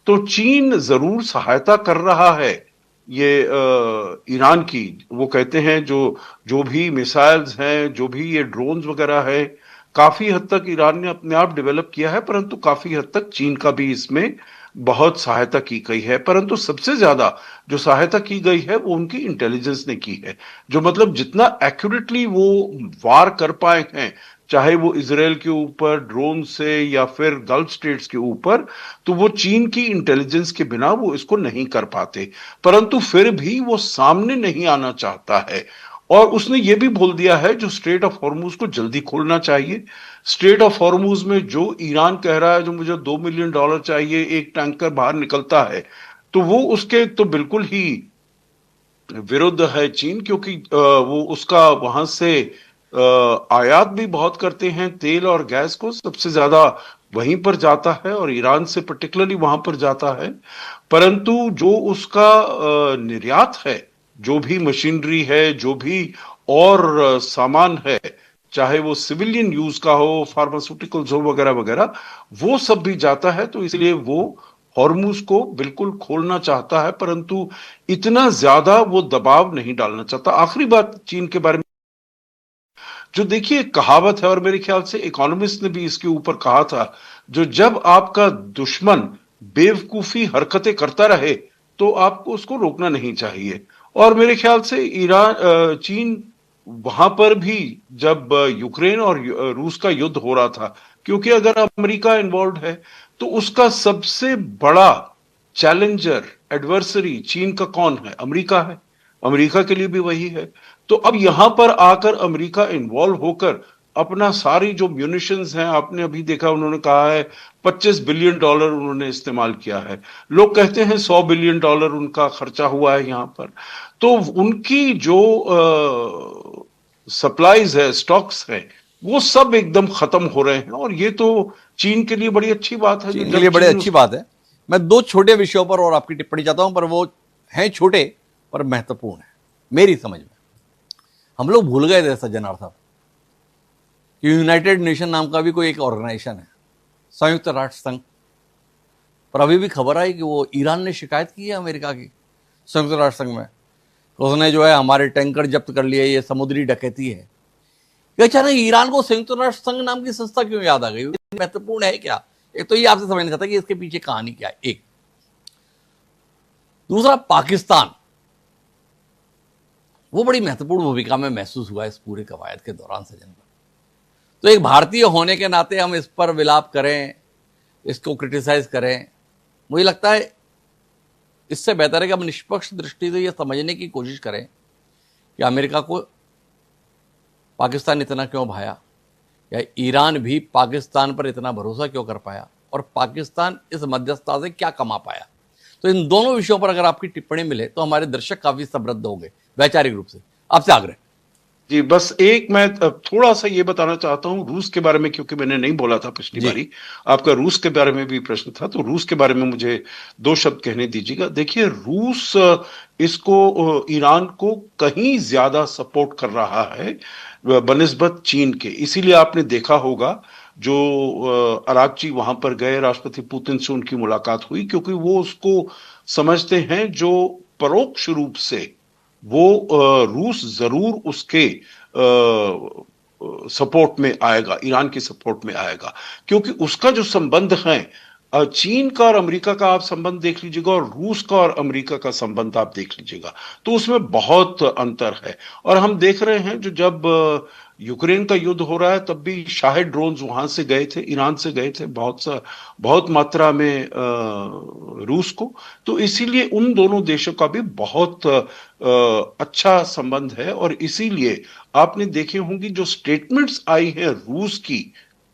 तो चीन जरूर सहायता कर रहा है ये ईरान की। वो कहते हैं जो भी मिसाइल्स हैं, जो भी ये ड्रोन्स वगैरह है, काफी हद तक ईरान ने अपने आप डेवलप किया है, परंतु काफी हद तक चीन का भी इसमें बहुत सहायता की गई है। परंतु सबसे ज्यादा जो सहायता की गई है वो उनकी इंटेलिजेंस ने की है। जो मतलब जितना एक्यूरेटली वो वार कर पाए हैं, चाहे वो इजराइल के ऊपर ड्रोन से या फिर गल्फ स्टेट्स के ऊपर, तो वो चीन की इंटेलिजेंस के बिना वो इसको नहीं कर पाते। परंतु फिर भी वो सामने नहीं आना चाहता है, और उसने ये भी बोल दिया है जो स्ट्रेट ऑफ हॉर्मुज को जल्दी खोलना चाहिए। स्ट्रेट ऑफ हॉर्मुज में जो ईरान कह रहा है जो मुझे $2 मिलियन चाहिए, एक टैंकर बाहर निकलता है, तो वो उसके तो बिल्कुल ही विरुद्ध है चीन, क्योंकि वो उसका वहां से आयात भी बहुत करते हैं। तेल और गैस को सबसे ज्यादा वहीं पर जाता है, और ईरान से पर्टिकुलरली वहां पर जाता है। परंतु जो उसका निर्यात है, जो भी मशीनरी है, जो भी और सामान है, चाहे वो सिविलियन यूज का हो, फार्मास्यूटिकल्स हो वगैरह वगैरह, वो सब भी जाता है। तो इसलिए वो हॉर्मुज को बिल्कुल खोलना चाहता है, परंतु इतना ज्यादा वो दबाव नहीं डालना चाहता। आखिरी बात चीन के बारे में जो देखिए कहावत है, और मेरे ख्याल से इकोनॉमिस्ट ने भी इसके ऊपर कहा था, जो जब आपका दुश्मन बेवकूफी हरकतें करता रहे तो आपको उसको रोकना नहीं चाहिए। और मेरे ख्याल से चीन वहां पर भी जब यूक्रेन और रूस का युद्ध हो रहा था, क्योंकि अगर अमेरिका इन्वॉल्व है तो उसका सबसे बड़ा चैलेंजर एडवर्सरी चीन का कौन है? अमेरिका है। अमेरिका के लिए भी वही है। तो अब यहां पर आकर अमेरिका इन्वॉल्व होकर अपना सारी जो म्यूनिशंस हैं, आपने अभी देखा उन्होंने कहा है $25 बिलियन उन्होंने इस्तेमाल किया है। लोग कहते हैं $100 बिलियन उनका खर्चा हुआ है यहां पर। तो उनकी जो सप्लाईज है, स्टॉक्स है, वो सब एकदम खत्म हो रहे हैं। और ये तो चीन के लिए बड़ी अच्छी बात है। चीन के लिए बड़ी अच्छी बात है। मैं दो छोटे विषयों पर और आपकी टिप्पणी चाहता हूं, पर वो हैं छोटे पर महत्वपूर्ण है मेरी समझ में। हम लोग भूल गए थे सज्जनार साहब कि यूनाइटेड नेशन नाम का भी कोई एक ऑर्गेनाइजेशन है, संयुक्त राष्ट्र संघ। पर अभी भी खबर आई कि वो ईरान ने शिकायत की है अमेरिका की संयुक्त राष्ट्र संघ में, उसने जो है हमारे टैंकर जब्त कर लिए, ये समुद्री डकैती है। ये अचानक ईरान को संयुक्त राष्ट्र संघ नाम की संस्था क्यों याद आ गई? महत्वपूर्ण है क्या? एक तो ये आपसे समझना चाहता कि इसके पीछे कहानी क्या है। एक दूसरा, पाकिस्तान वो बड़ी महत्वपूर्ण भूमिका में महसूस हुआ इस पूरे कवायद के दौरान सज्जन। तो एक भारतीय होने के नाते हम इस पर विलाप करें, इसको क्रिटिसाइज करें, मुझे लगता है इससे बेहतर है कि हम निष्पक्ष दृष्टि से यह समझने की कोशिश करें कि अमेरिका को पाकिस्तान इतना क्यों भाया, या ईरान भी पाकिस्तान पर इतना भरोसा क्यों कर पाया, और पाकिस्तान इस मध्यस्थता से क्या कमा पाया। तो इन दोनों विषयों पर अगर आपकी टिप्पणी मिले तो हमारे दर्शक काफी समृद्ध होंगे वैचारिक रूप से। आपसे आग्रह। जी, बस एक मैं थोड़ा सा ये बताना चाहता हूं रूस के बारे में, क्योंकि मैंने नहीं बोला था पिछली बारी। आपका रूस के बारे में भी प्रश्न था, तो रूस के बारे में मुझे दो शब्द कहने दीजिएगा। देखिए, रूस इसको ईरान को कहीं ज्यादा सपोर्ट कर रहा है बनिस्बत चीन के। इसीलिए आपने देखा होगा जो अरागची वहां पर गए, राष्ट्रपति पुतिन से उनकी मुलाकात हुई, क्योंकि वो उसको समझते हैं जो परोक्ष रूप से वो रूस जरूर उसके सपोर्ट में आएगा, ईरान के सपोर्ट में आएगा, क्योंकि उसका जो संबंध है चीन का और अमेरिका का आप संबंध देख लीजिएगा, और रूस का और अमेरिका का संबंध आप देख लीजिएगा, तो उसमें बहुत अंतर है। और हम देख रहे हैं जो जब यूक्रेन का युद्ध हो रहा है तब भी शाहिद ड्रोन्स वहां से गए थे, ईरान से गए थे बहुत मात्रा में रूस को। तो इसीलिए उन दोनों देशों का भी बहुत अच्छा संबंध है। और इसीलिए आपने देखे होंगे जो स्टेटमेंट्स आई है रूस की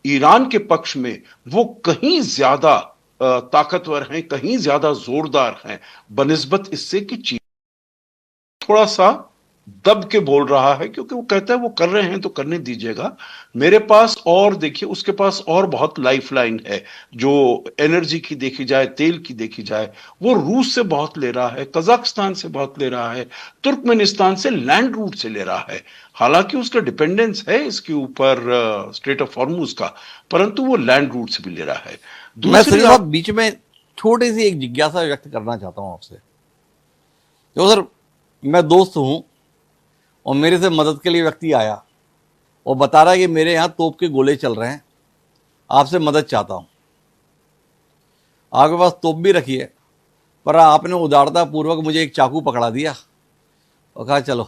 ईरान के पक्ष में, वो कहीं ज्यादा ताकतवर हैं, कहीं ज्यादा जोरदार हैं बनिस्बत इससे कि चीन थोड़ा सा दब के बोल रहा है, क्योंकि वो कहता है वो कर रहे हैं तो करने दीजिएगा मेरे पास। और देखिए, उसके पास और बहुत लाइफलाइन है, जो एनर्जी की देखी जाए, तेल की देखी जाए, वो रूस से बहुत ले रहा है, कजाकिस्तान से बहुत ले रहा है, तुर्कमेनिस्तान से लैंड रूट से ले रहा है। हालांकि उसका डिपेंडेंस है इसके ऊपर स्ट्रेट ऑफ हॉर्मुज का, परंतु वो लैंड रूट से भी ले रहा है। मैं सर बीच में छोटी सी एक जिज्ञासा व्यक्त करना चाहता हूं आपसे। तो सर, मैं दोस्त हूं और मेरे से मदद के लिए व्यक्ति आया और बता रहा है कि मेरे यहां तोप के गोले चल रहे हैं, आपसे मदद चाहता हूं। आपके पास तोप भी रखी है, पर आपने उदारता पूर्वक मुझे एक चाकू पकड़ा दिया और कहा चलो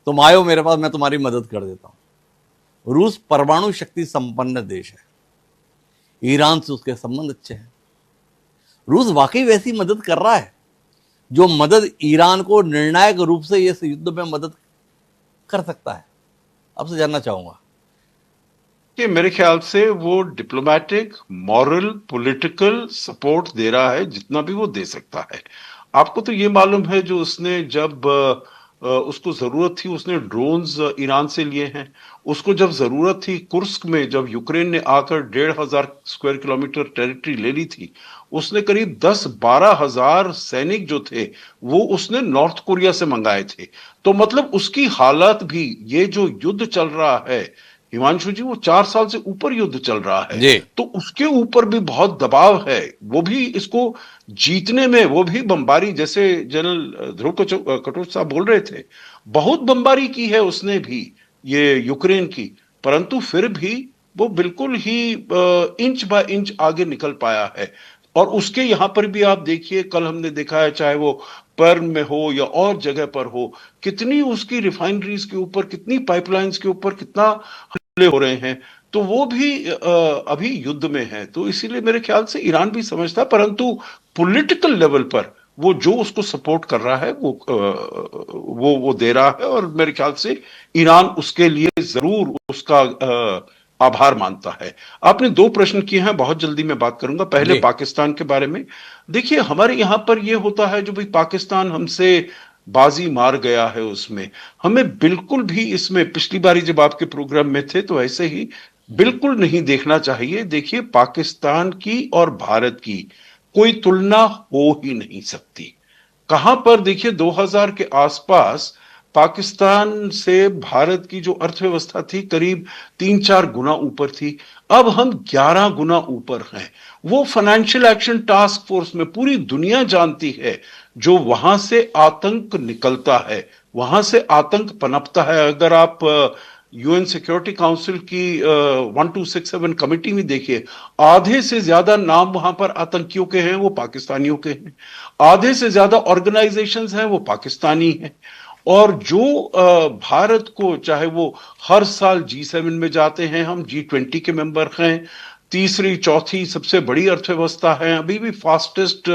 तुम आयो मेरे पास, मैं तुम्हारी मदद कर देता हूं। रूस परमाणु शक्ति संपन्न देश है, ईरान से उसके संबंध अच्छे हैं। रूस वाकई वैसी मदद कर रहा है जो मदद ईरान को निर्णायक रूप से इस युद्ध में मदद कर सकता है? आपसे जानना चाहूंगा कि मेरे ख्याल से वो डिप्लोमेटिक, मॉरल, पॉलिटिकल सपोर्ट दे रहा है जितना भी वो दे सकता है। आपको तो ये मालूम है जो उसने जब उसको जरूरत थी उसने ड्रोन्स ईरान से लिए हैं। उसको जब जरूरत थी कुर्स्क में, जब यूक्रेन ने आकर 1,500 स्क्वायर किलोमीटर टेरिटरी ले ली थी, उसने करीब 10-12 हजार सैनिक जो थे वो उसने नॉर्थ कोरिया से मंगाए थे। तो मतलब उसकी हालत भी, ये जो युद्ध चल रहा है हिमांशु जी, वो 4 साल से ऊपर युद्ध चल रहा है, तो उसके ऊपर भी बहुत दबाव है। वो भी इसको जीतने में, वो भी बमबारी, जैसे जनरल ध्रुव कटोच साहब बोल रहे थे, बहुत बमबारी की है उसने भी ये यूक्रेन की, परंतु फिर भी वो बिल्कुल ही इंच बाय इंच आगे निकल पाया है। और उसके यहां पर भी आप देखिए, कल हमने देखा है, चाहे वो पर्ल में हो या और जगह पर हो, कितनी उसकी रिफाइनरीज के ऊपर, कितनी पाइपलाइंस के ऊपर कितना हमले हो रहे हैं। तो वो भी अभी युद्ध में है। तो इसीलिए मेरे ख्याल से ईरान भी समझता, परंतु पॉलिटिकल लेवल पर वो जो उसको सपोर्ट कर रहा है वो दे रहा है, और मेरे ख्याल से ईरान उसके लिए जरूर उसका आभार मानता है। आपने दो प्रश्न किए हैं, बहुत जल्दी मैं बात करूंगा। पहले जी। पाकिस्तान के बारे में। देखिए, हमारे यहां पर यह होता है, जो भाई पाकिस्तान हमसे बाजी मार गया है, उसमें हमें बिल्कुल भी, इसमें पिछली बारी जब आपके प्रोग्राम में थे तो ऐसे ही बिल्कुल नहीं देखना चाहिए। देखिए, पाकिस्तान की और भारत की कोई तुलना हो ही नहीं सकती। कहां पर, देखिए 2000 के आसपास पाकिस्तान से भारत की जो अर्थव्यवस्था थी करीब 3-4 गुना ऊपर थी। अब हम 11 गुना ऊपर हैं। वो फाइनेंशियल एक्शन टास्क फोर्स में पूरी दुनिया जानती है, जो वहां से आतंक निकलता है, वहां से आतंक पनपता है। अगर आप यूएन सिक्योरिटी काउंसिल की 1267 कमेटी में देखिए, आधे से ज्यादा नाम वहां पर आतंकियों के हैं, वो पाकिस्तानियों के हैं। आधे से ज्यादा ऑर्गेनाइजेशंस हैं, वो पाकिस्तानी हैं। और जो भारत को, चाहे वो हर साल G7 में जाते हैं, हम G20 के मेंबर हैं, तीसरी चौथी सबसे बड़ी अर्थव्यवस्था है, अभी भी फास्टेस्ट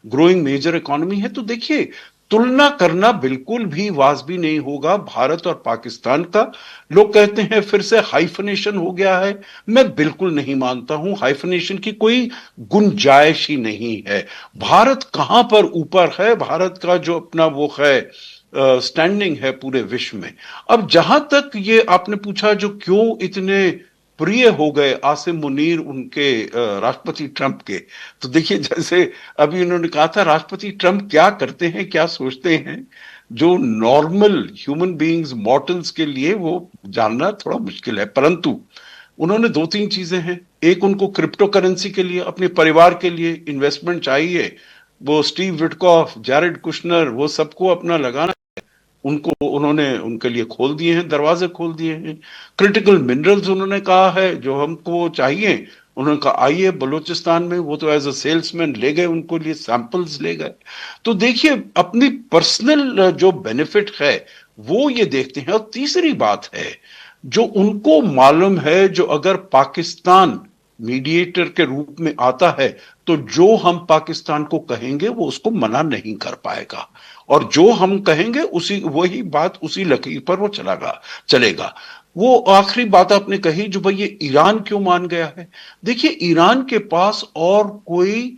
ग्रोइंग मेजर इकोनॉमी है। तो देखिए, तुलना करना बिल्कुल भी वाजबी नहीं होगा भारत और पाकिस्तान का। लोग कहते हैं फिर से हाइफनेशन हो गया है। मैं बिल्कुल नहीं मानता हूं, हाइफनेशन की कोई गुंजाइश ही नहीं है। भारत कहां पर ऊपर है, भारत का जो अपना वो है स्टैंडिंग है पूरे विश्व में। अब जहां तक ये आपने पूछा, जो क्यों इतने प्रिय हो गए आसिम मुनीर उनके राष्ट्रपति ट्रंप के, तो देखिए, जैसे अभी उन्होंने कहा था, राष्ट्रपति ट्रंप क्या करते हैं, क्या सोचते हैं, जो नॉर्मल ह्यूमन बीइंग्स, मॉर्टल्स के लिए वो जानना थोड़ा मुश्किल है। परंतु उन्होंने 2-3 चीजें हैं। एक, उनको क्रिप्टो करेंसी के लिए, अपने परिवार के लिए इन्वेस्टमेंट चाहिए। वो स्टीव विटकॉफ, जैरेड कुशनर, वो सबको अपना लगाना, उनको उन्होंने उनके लिए खोल दिए हैं, दरवाजे खोल दिए हैं। क्रिटिकल मिनरल्स उन्होंने कहा है जो हमको चाहिए, उन्होंने कहा आइए बलूचिस्तान में। वो तो एज अ सेल्समैन ले गए, उनको लिए सैंपल्स ले गए। तो देखिए, अपनी पर्सनल जो बेनिफिट है वो ये देखते हैं। और तीसरी बात है, जो उनको मालूम है, जो अगर पाकिस्तान मीडिएटर के रूप में आता है, तो जो हम पाकिस्तान को कहेंगे वो उसको मना नहीं कर पाएगा, और जो हम कहेंगे उसी वही बात, उसी लकीर पर वो चलेगा। वो आखिरी बात आपने कही, जो भाई ये ईरान क्यों मान गया है। देखिए, ईरान के पास और कोई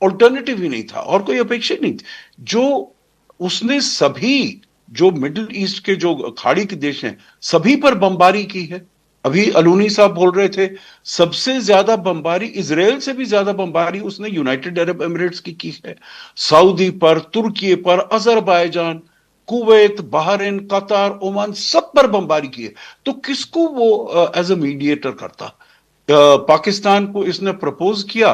ऑल्टरनेटिव ही नहीं था, और कोई अपेक्षा नहीं थी। जो उसने सभी, जो मिडिल ईस्ट के जो खाड़ी के देश हैं, सभी पर बमबारी की है। अभी अलूनी साहब बोल रहे थे, सबसे ज्यादा बमबारी, इजराइल से भी ज्यादा बमबारी उसने यूनाइटेड अरब एमिरेट्स की है। सऊदी पर, तुर्की पर, अजरबैजान, कुवैत, बहरीन, कतार, ओमान, सब पर बमबारी की है। तो किसको वो एज अ मीडिएटर करता। पाकिस्तान को इसने प्रपोज किया,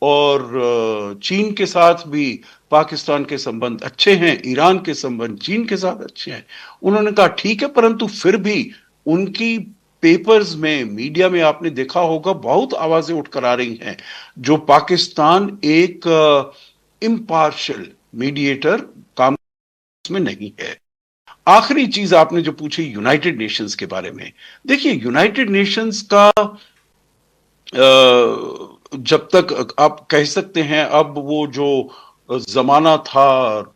और चीन के साथ भी पाकिस्तान के संबंध अच्छे हैं, ईरान के संबंध चीन के साथ अच्छे हैं। उन्होंने कहा ठीक है, परंतु फिर भी उनकी पेपर्स में, मीडिया में आपने देखा होगा, बहुत आवाजें उठकर आ रही हैं, जो पाकिस्तान एक इम्पार्शियल मीडिएटर काम में नहीं है। आखिरी चीज आपने जो पूछी यूनाइटेड नेशंस के बारे में, देखिए, यूनाइटेड नेशंस का जब तक आप कह सकते हैं, अब वो जो जमाना था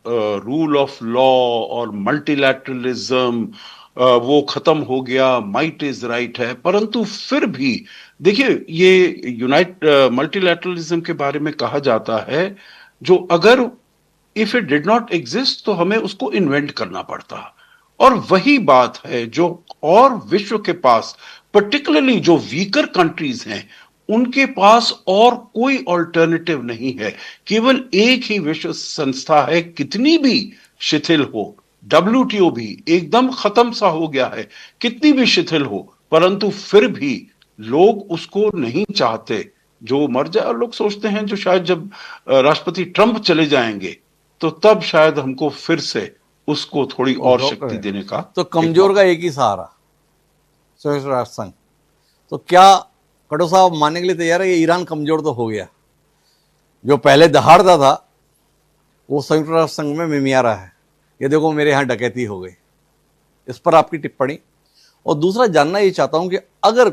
रूल ऑफ लॉ और मल्टीलैटरलिज्म, वो खत्म हो गया, माइट इज राइट है। परंतु फिर भी देखिए, ये मल्टीलैटरलिज्म के बारे में कहा जाता है, जो अगर if it did not exist तो हमें उसको इन्वेंट करना पड़ता। और वही बात है जो और विश्व के पास, पर्टिकुलरली जो वीकर कंट्रीज हैं, उनके पास और कोई ऑल्टरनेटिव नहीं है। केवल एक ही विश्व संस्था है, कितनी भी शिथिल हो, WTO भी एकदम खत्म सा हो गया है, कितनी भी शिथिल हो, परंतु फिर भी लोग उसको नहीं चाहते। जो मर जाए, लोग सोचते हैं जो शायद जब राष्ट्रपति ट्रंप चले जाएंगे तो तब शायद हमको फिर से उसको थोड़ी और शक्ति देने का। तो कमजोर का एक ही सहारा संयुक्त राष्ट्र संघ। तो क्या कटो साहब मानने के लिए तैयार है कि ईरान कमजोर तो हो गया, जो पहले दहाड़ता था वो संयुक्त राष्ट्र संघ में मिमिया रहा है, ये देखो मेरे यहाँ डकैती हो गई। इस पर आपकी टिप्पणी। और दूसरा जानना ये चाहता हूं कि अगर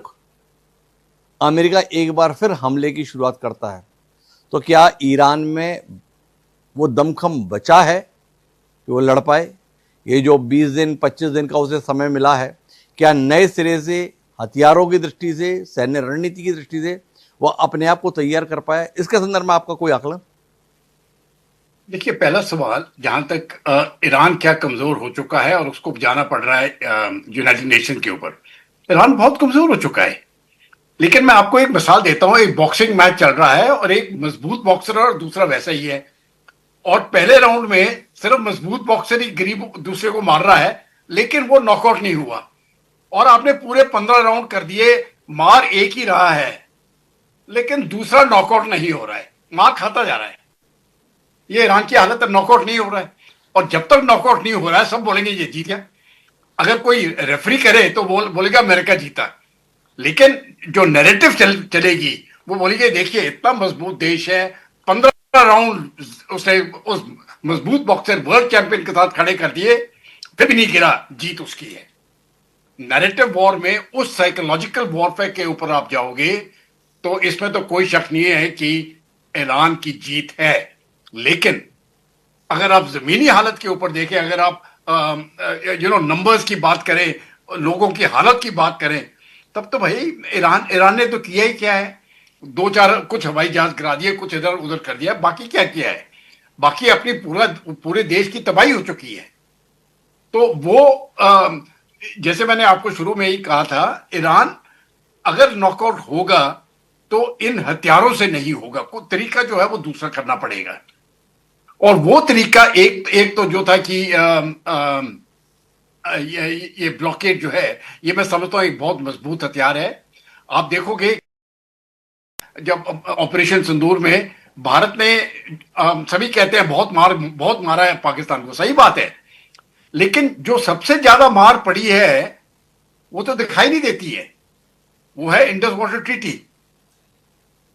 अमेरिका एक बार फिर हमले की शुरुआत करता है तो क्या ईरान में वो दमखम बचा है कि वो लड़ पाए? ये जो 20 दिन 25 दिन का उसे समय मिला है, क्या नए सिरे से हथियारों की दृष्टि से, सैन्य रणनीति की दृष्टि से वो अपने आप को तैयार कर पाया? इसके संदर्भ में आपका कोई आकलन? देखिए, पहला सवाल, जहां तक ईरान क्या कमजोर हो चुका है और उसको जाना पड़ रहा है यूनाइटेड नेशन के ऊपर। ईरान बहुत कमजोर हो चुका है, लेकिन मैं आपको एक मिसाल देता हूं। एक बॉक्सिंग मैच चल रहा है और एक मजबूत बॉक्सर और दूसरा वैसा ही है, और पहले राउंड में सिर्फ मजबूत बॉक्सर ही गरीब दूसरे को मार रहा है, लेकिन वो नॉकआउट नहीं हुआ। और आपने पूरे 15 राउंड कर दिए, मार एक ही रहा है, लेकिन दूसरा नॉकआउट नहीं हो रहा है, मार खाता जा रहा है। ये ईरान की हालत है, नॉकआउट नहीं हो रहा है। और जब तक नॉकआउट नहीं हो रहा है सब बोलेंगे ये जीत गया। अगर कोई रेफरी करे तो बोलेगा अमेरिका जीता, लेकिन जो नैरेटिव चलेगी वो बोलेगी देखिए इतना मजबूत देश है, 15 राउंड उसने उस मजबूत बॉक्सर वर्ल्ड चैंपियन के साथ खड़े कर दिए, फिर भी नहीं गिरा, जीत उसकी है। नैरेटिव वॉर में उस साइकोलॉजिकल वॉरफेयर के ऊपर आप जाओगे तो इसमें तो कोई शक नहीं है कि ईरान की जीत है। लेकिन अगर आप जमीनी हालत के ऊपर देखें, अगर आप नंबर्स की बात करें, लोगों की हालत की बात करें, तब तो भाई ईरान ने तो किया ही क्या है? 2-4 कुछ हवाई जहाज गिरा दिए, कुछ इधर उधर कर दिया, बाकी क्या किया है? बाकी अपनी पूरे देश की तबाही हो चुकी है। तो वो जैसे मैंने आपको शुरू में ही कहा था, ईरान अगर नॉकआउट होगा तो इन हथियारों से नहीं होगा, कोई तरीका जो है वो दूसरा करना पड़ेगा। और वो तरीका एक तो जो था कि ये ब्लॉकेड जो है, ये मैं समझता हूं एक बहुत मजबूत हथियार है। आप देखोगे जब ऑपरेशन सिंदूर में भारत ने सभी कहते हैं बहुत मारा है पाकिस्तान को, सही बात है, लेकिन जो सबसे ज्यादा मार पड़ी है वो तो दिखाई नहीं देती है, वो है इंडस वाटर ट्रीटी।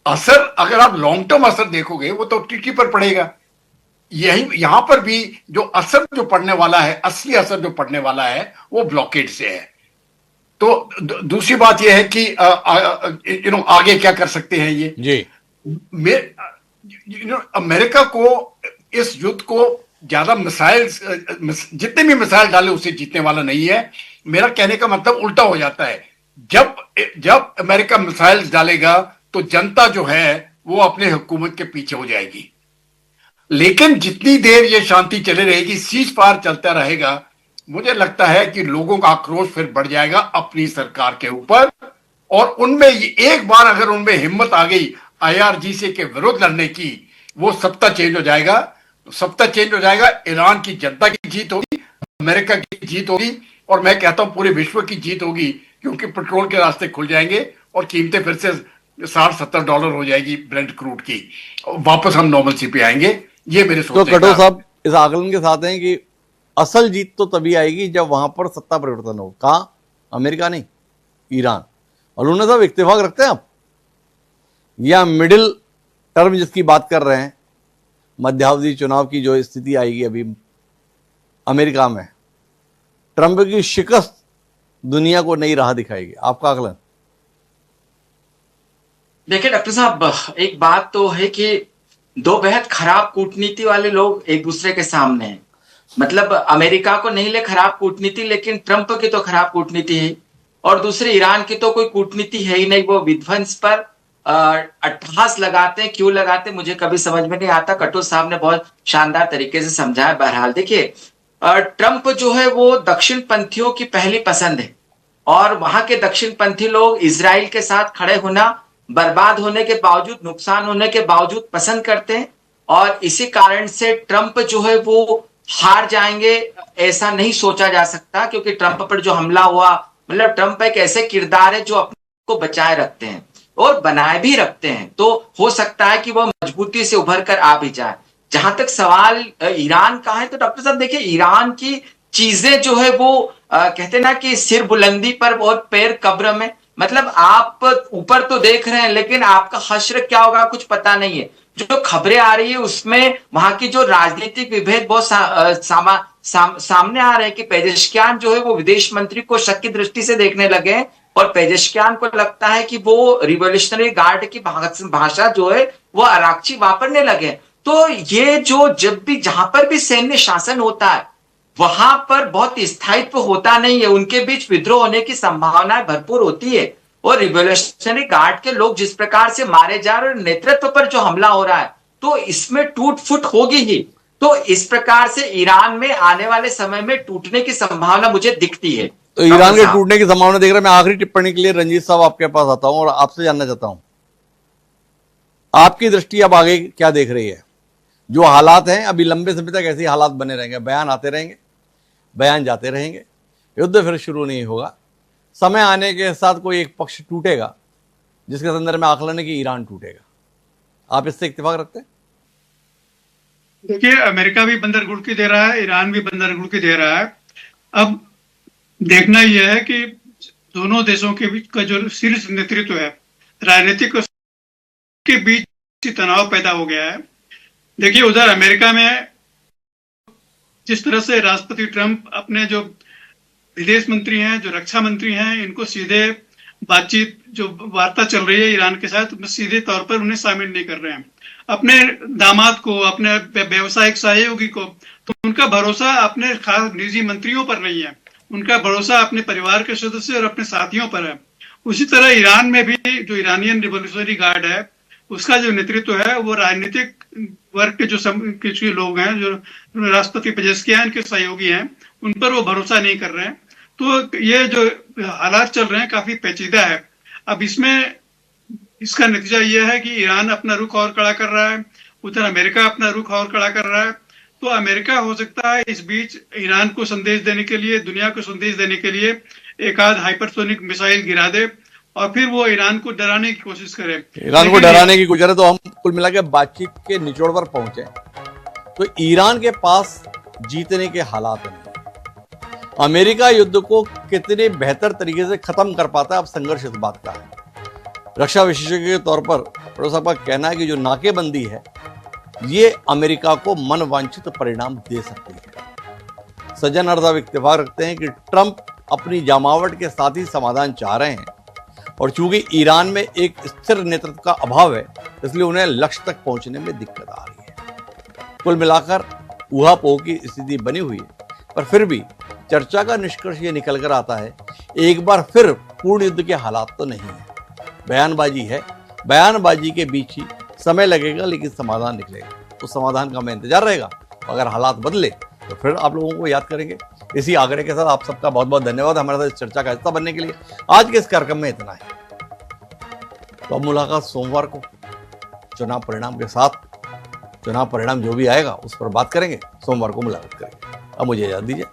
असर अगर आप लॉन्ग टर्म असर देखोगे वो तो ट्रीटी पर पड़ेगा। यहां पर भी जो असर जो पड़ने वाला है, असली असर जो पड़ने वाला है वो ब्लॉकेड से है। तो दूसरी बात यह है कि आगे क्या कर सकते हैं ये जी। अमेरिका को इस युद्ध को ज्यादा मिसाइल, जितने भी मिसाइल डाले उससे जीतने वाला नहीं है। मेरा कहने का मतलब उल्टा हो जाता है, जब अमेरिका मिसाइल डालेगा तो जनता जो है वो अपने हुकूमत के पीछे हो जाएगी। लेकिन जितनी देर ये शांति चले रहेगी, सीज फायर चलता रहेगा, मुझे लगता है कि लोगों का आक्रोश फिर बढ़ जाएगा अपनी सरकार के ऊपर। और उनमें एक बार अगर उनमें हिम्मत आ गई IRGC के विरुद्ध लड़ने की, वो सत्ता चेंज हो जाएगा। सत्ता चेंज हो जाएगा, ईरान की जनता की जीत होगी, अमेरिका की जीत होगी, और मैं कहता हूं पूरे विश्व की जीत होगी, क्योंकि पेट्रोल के रास्ते खुल जाएंगे और कीमतें फिर से $60-70 हो जाएगी ब्रेंट क्रूड की, वापस हम नॉर्मलसी पे आएंगे। ये मेरे सोच। तो कटो साहब इस आकलन के साथ हैं कि असल जीत तो तभी आएगी जब वहां पर सत्ता परिवर्तन हो। कहां? अमेरिका नहीं, ईरान। और उन्होंने साहब इत्तेफाक रखते हैं आप, या मिडिल टर्म जिसकी बात कर रहे हैं, मध्यावधि चुनाव की जो स्थिति आएगी अभी अमेरिका में, ट्रंप की शिकस्त दुनिया को नई राह दिखाएगी। आपका आकलन? देखिए डॉक्टर साहब, एक बात तो है कि दो बेहद खराब कूटनीति वाले लोग एक दूसरे के सामने हैं। मतलब अमेरिका को नहीं ले खराब कूटनीति, लेकिन ट्रंप की तो खराब कूटनीति है, और दूसरे ईरान की तो कोई कूटनीति है ही नहीं। वो विध्वंस पर अट्टहास लगाते हैं, क्यों लगाते मुझे कभी समझ में नहीं आता। कटो साहब ने बहुत शानदार तरीके से समझाया। बहरहाल देखिए, ट्रंप जो है वो दक्षिण पंथियों की पहली पसंद है, और वहां के दक्षिण पंथी लोग इजराइल के साथ खड़े होना बर्बाद होने के बावजूद, नुकसान होने के बावजूद पसंद करते हैं। और इसी कारण से ट्रंप जो है वो हार जाएंगे ऐसा नहीं सोचा जा सकता, क्योंकि ट्रंप पर जो हमला हुआ, मतलब ट्रंप एक ऐसे किरदार है जो अपने को बचाए रखते हैं और बनाए भी रखते हैं। तो हो सकता है कि वह मजबूती से उभर कर आ भी जाए। जहां तक सवाल ईरान का है, तो डॉक्टर साहब देखिए, ईरान की चीजें जो है वो कहते ना कि सिर बुलंदी पर और पैर कब्र में। मतलब आप ऊपर तो देख रहे हैं लेकिन आपका हश्र क्या होगा कुछ पता नहीं है। जो खबरें आ रही है उसमें वहां की जो राजनीतिक विभेद बहुत सामने आ रहे हैं कि पेजेश्कियान जो है वो विदेश मंत्री को शक की दृष्टि से देखने लगे हैं और पेजेश्कियान को लगता है कि वो रिवोल्यूशनरी गार्ड की भाषा जो है वो अराक्ची वापरने लगे। तो ये जो जब भी जहां पर भी सैन्य शासन होता है वहां पर बहुत स्थायित्व होता नहीं है, उनके बीच विद्रोह होने की संभावनाएं भरपूर होती है। और रिवोल्यूशनरी गार्ड के लोग जिस प्रकार से मारे जा रहे हैं, नेतृत्व पर जो हमला हो रहा है, तो इसमें टूट फूट होगी ही। तो इस प्रकार से ईरान में आने वाले समय में टूटने की संभावना मुझे दिखती है। तो ईरान के टूटने की संभावना देख रहे हैं। मैं आखिरी टिप्पणी के लिए रंजीत साहब आपके पास आता हूं और आपसे जानना चाहता हूं, आपकी दृष्टि अब आगे क्या देख रही है? जो हालात हैं अभी लंबे समय तक ऐसे हालात बने रहेंगे, बयान आते रहेंगे, बयान जाते रहेंगे, युद्ध फिर शुरू नहीं होगा, समय आने के साथ कोई एक पक्ष टूटेगा जिसके संदर्भ में आकलन है कि ईरान टूटेगा। आप इससे इत्तेफाक रखते हैं? देखिए, अमेरिका भी बंदर गुड़की दे रहा है, ईरान भी बंदर गुड़की दे रहा है। अब देखना यह है कि दोनों देशों के बीच का जो शीर्ष नेतृत्व है, राजनीतिक के बीच तनाव पैदा हो गया है। देखिए, उधर अमेरिका में जिस तरह से राष्ट्रपति ट्रंप अपने जो विदेश मंत्री हैं, जो रक्षा मंत्री हैं, इनको सीधे बातचीत जो वार्ता चल रही है ईरान के साथ, सीधे तौर पर उन्हें शामिल नहीं कर रहे हैं। अपने दामाद को, अपने व्यवसायिक सहयोगी को, तो उनका भरोसा अपने खास निजी मंत्रियों पर नहीं है, उनका भरोसा अपने परिवार के सदस्य और अपने साथियों पर है। उसी तरह ईरान में भी जो ईरानियन रिवोल्यूशनरी गार्ड है, उसका जो नेतृत्व है वो राजनीतिक वर्ग के जो कुछ लोग हैं, जो राष्ट्रपति पेजेश्कियान के सहयोगी हैं, उन पर वो भरोसा नहीं कर रहे हैं। तो ये जो हालात चल रहे हैं काफी पेचीदा है। अब इसमें इसका नतीजा यह है कि ईरान अपना रुख और कड़ा कर रहा है, उधर अमेरिका अपना रुख और कड़ा कर रहा है। तो अमेरिका हो सकता है इस बीच ईरान को संदेश देने के लिए, दुनिया को संदेश देने के लिए एक आध हाइपरसोनिक मिसाइल गिरा दे और फिर वो ईरान को डराने की कोशिश करे। ईरान को डराने की कोशिश करे। तो हम कुल मिला के बातचीत के निचोड़ पर पहुंचे तो ईरान के पास जीतने के हालात नहीं। अमेरिका युद्ध को कितने बेहतर तरीके से खत्म कर पाता है, अब संघर्ष इस बात का है। रक्षा विशेषज्ञ के तौर पर प्रोफेसर साहब का कहना है कि जो नाकेबंदी है ये अमेरिका को मनवांछित परिणाम दे सकती है। सज्जन अर्दाव इत्तेफाक रखते हैं कि ट्रंप अपनी जमावट के साथ ही समाधान चाह रहे हैं और चूंकि ईरान में एक स्थिर नेतृत्व का अभाव है, इसलिए उन्हें लक्ष्य तक पहुंचने में दिक्कत आ रही है। कुल मिलाकर ऊहापोह की स्थिति बनी हुई है, पर फिर भी चर्चा का निष्कर्ष ये निकल कर आता है, एक बार फिर पूर्ण युद्ध के हालात तो नहीं है, बयानबाजी है। बयानबाजी के बीच ही समय लगेगा लेकिन समाधान निकलेगा। उस समाधान का हमें इंतजार रहेगा। अगर हालात बदले तो फिर आप लोगों को याद करेंगे। इसी आग्रह के साथ आप सबका बहुत बहुत धन्यवाद हमारे साथ इस चर्चा का हिस्सा बनने के लिए। आज के इस कार्यक्रम में इतना है। तो अब मुलाकात सोमवार को चुनाव परिणाम के साथ। चुनाव परिणाम जो भी आएगा उस पर बात करेंगे, सोमवार को मुलाकात करेंगे। अब मुझे इजाजत दीजिए।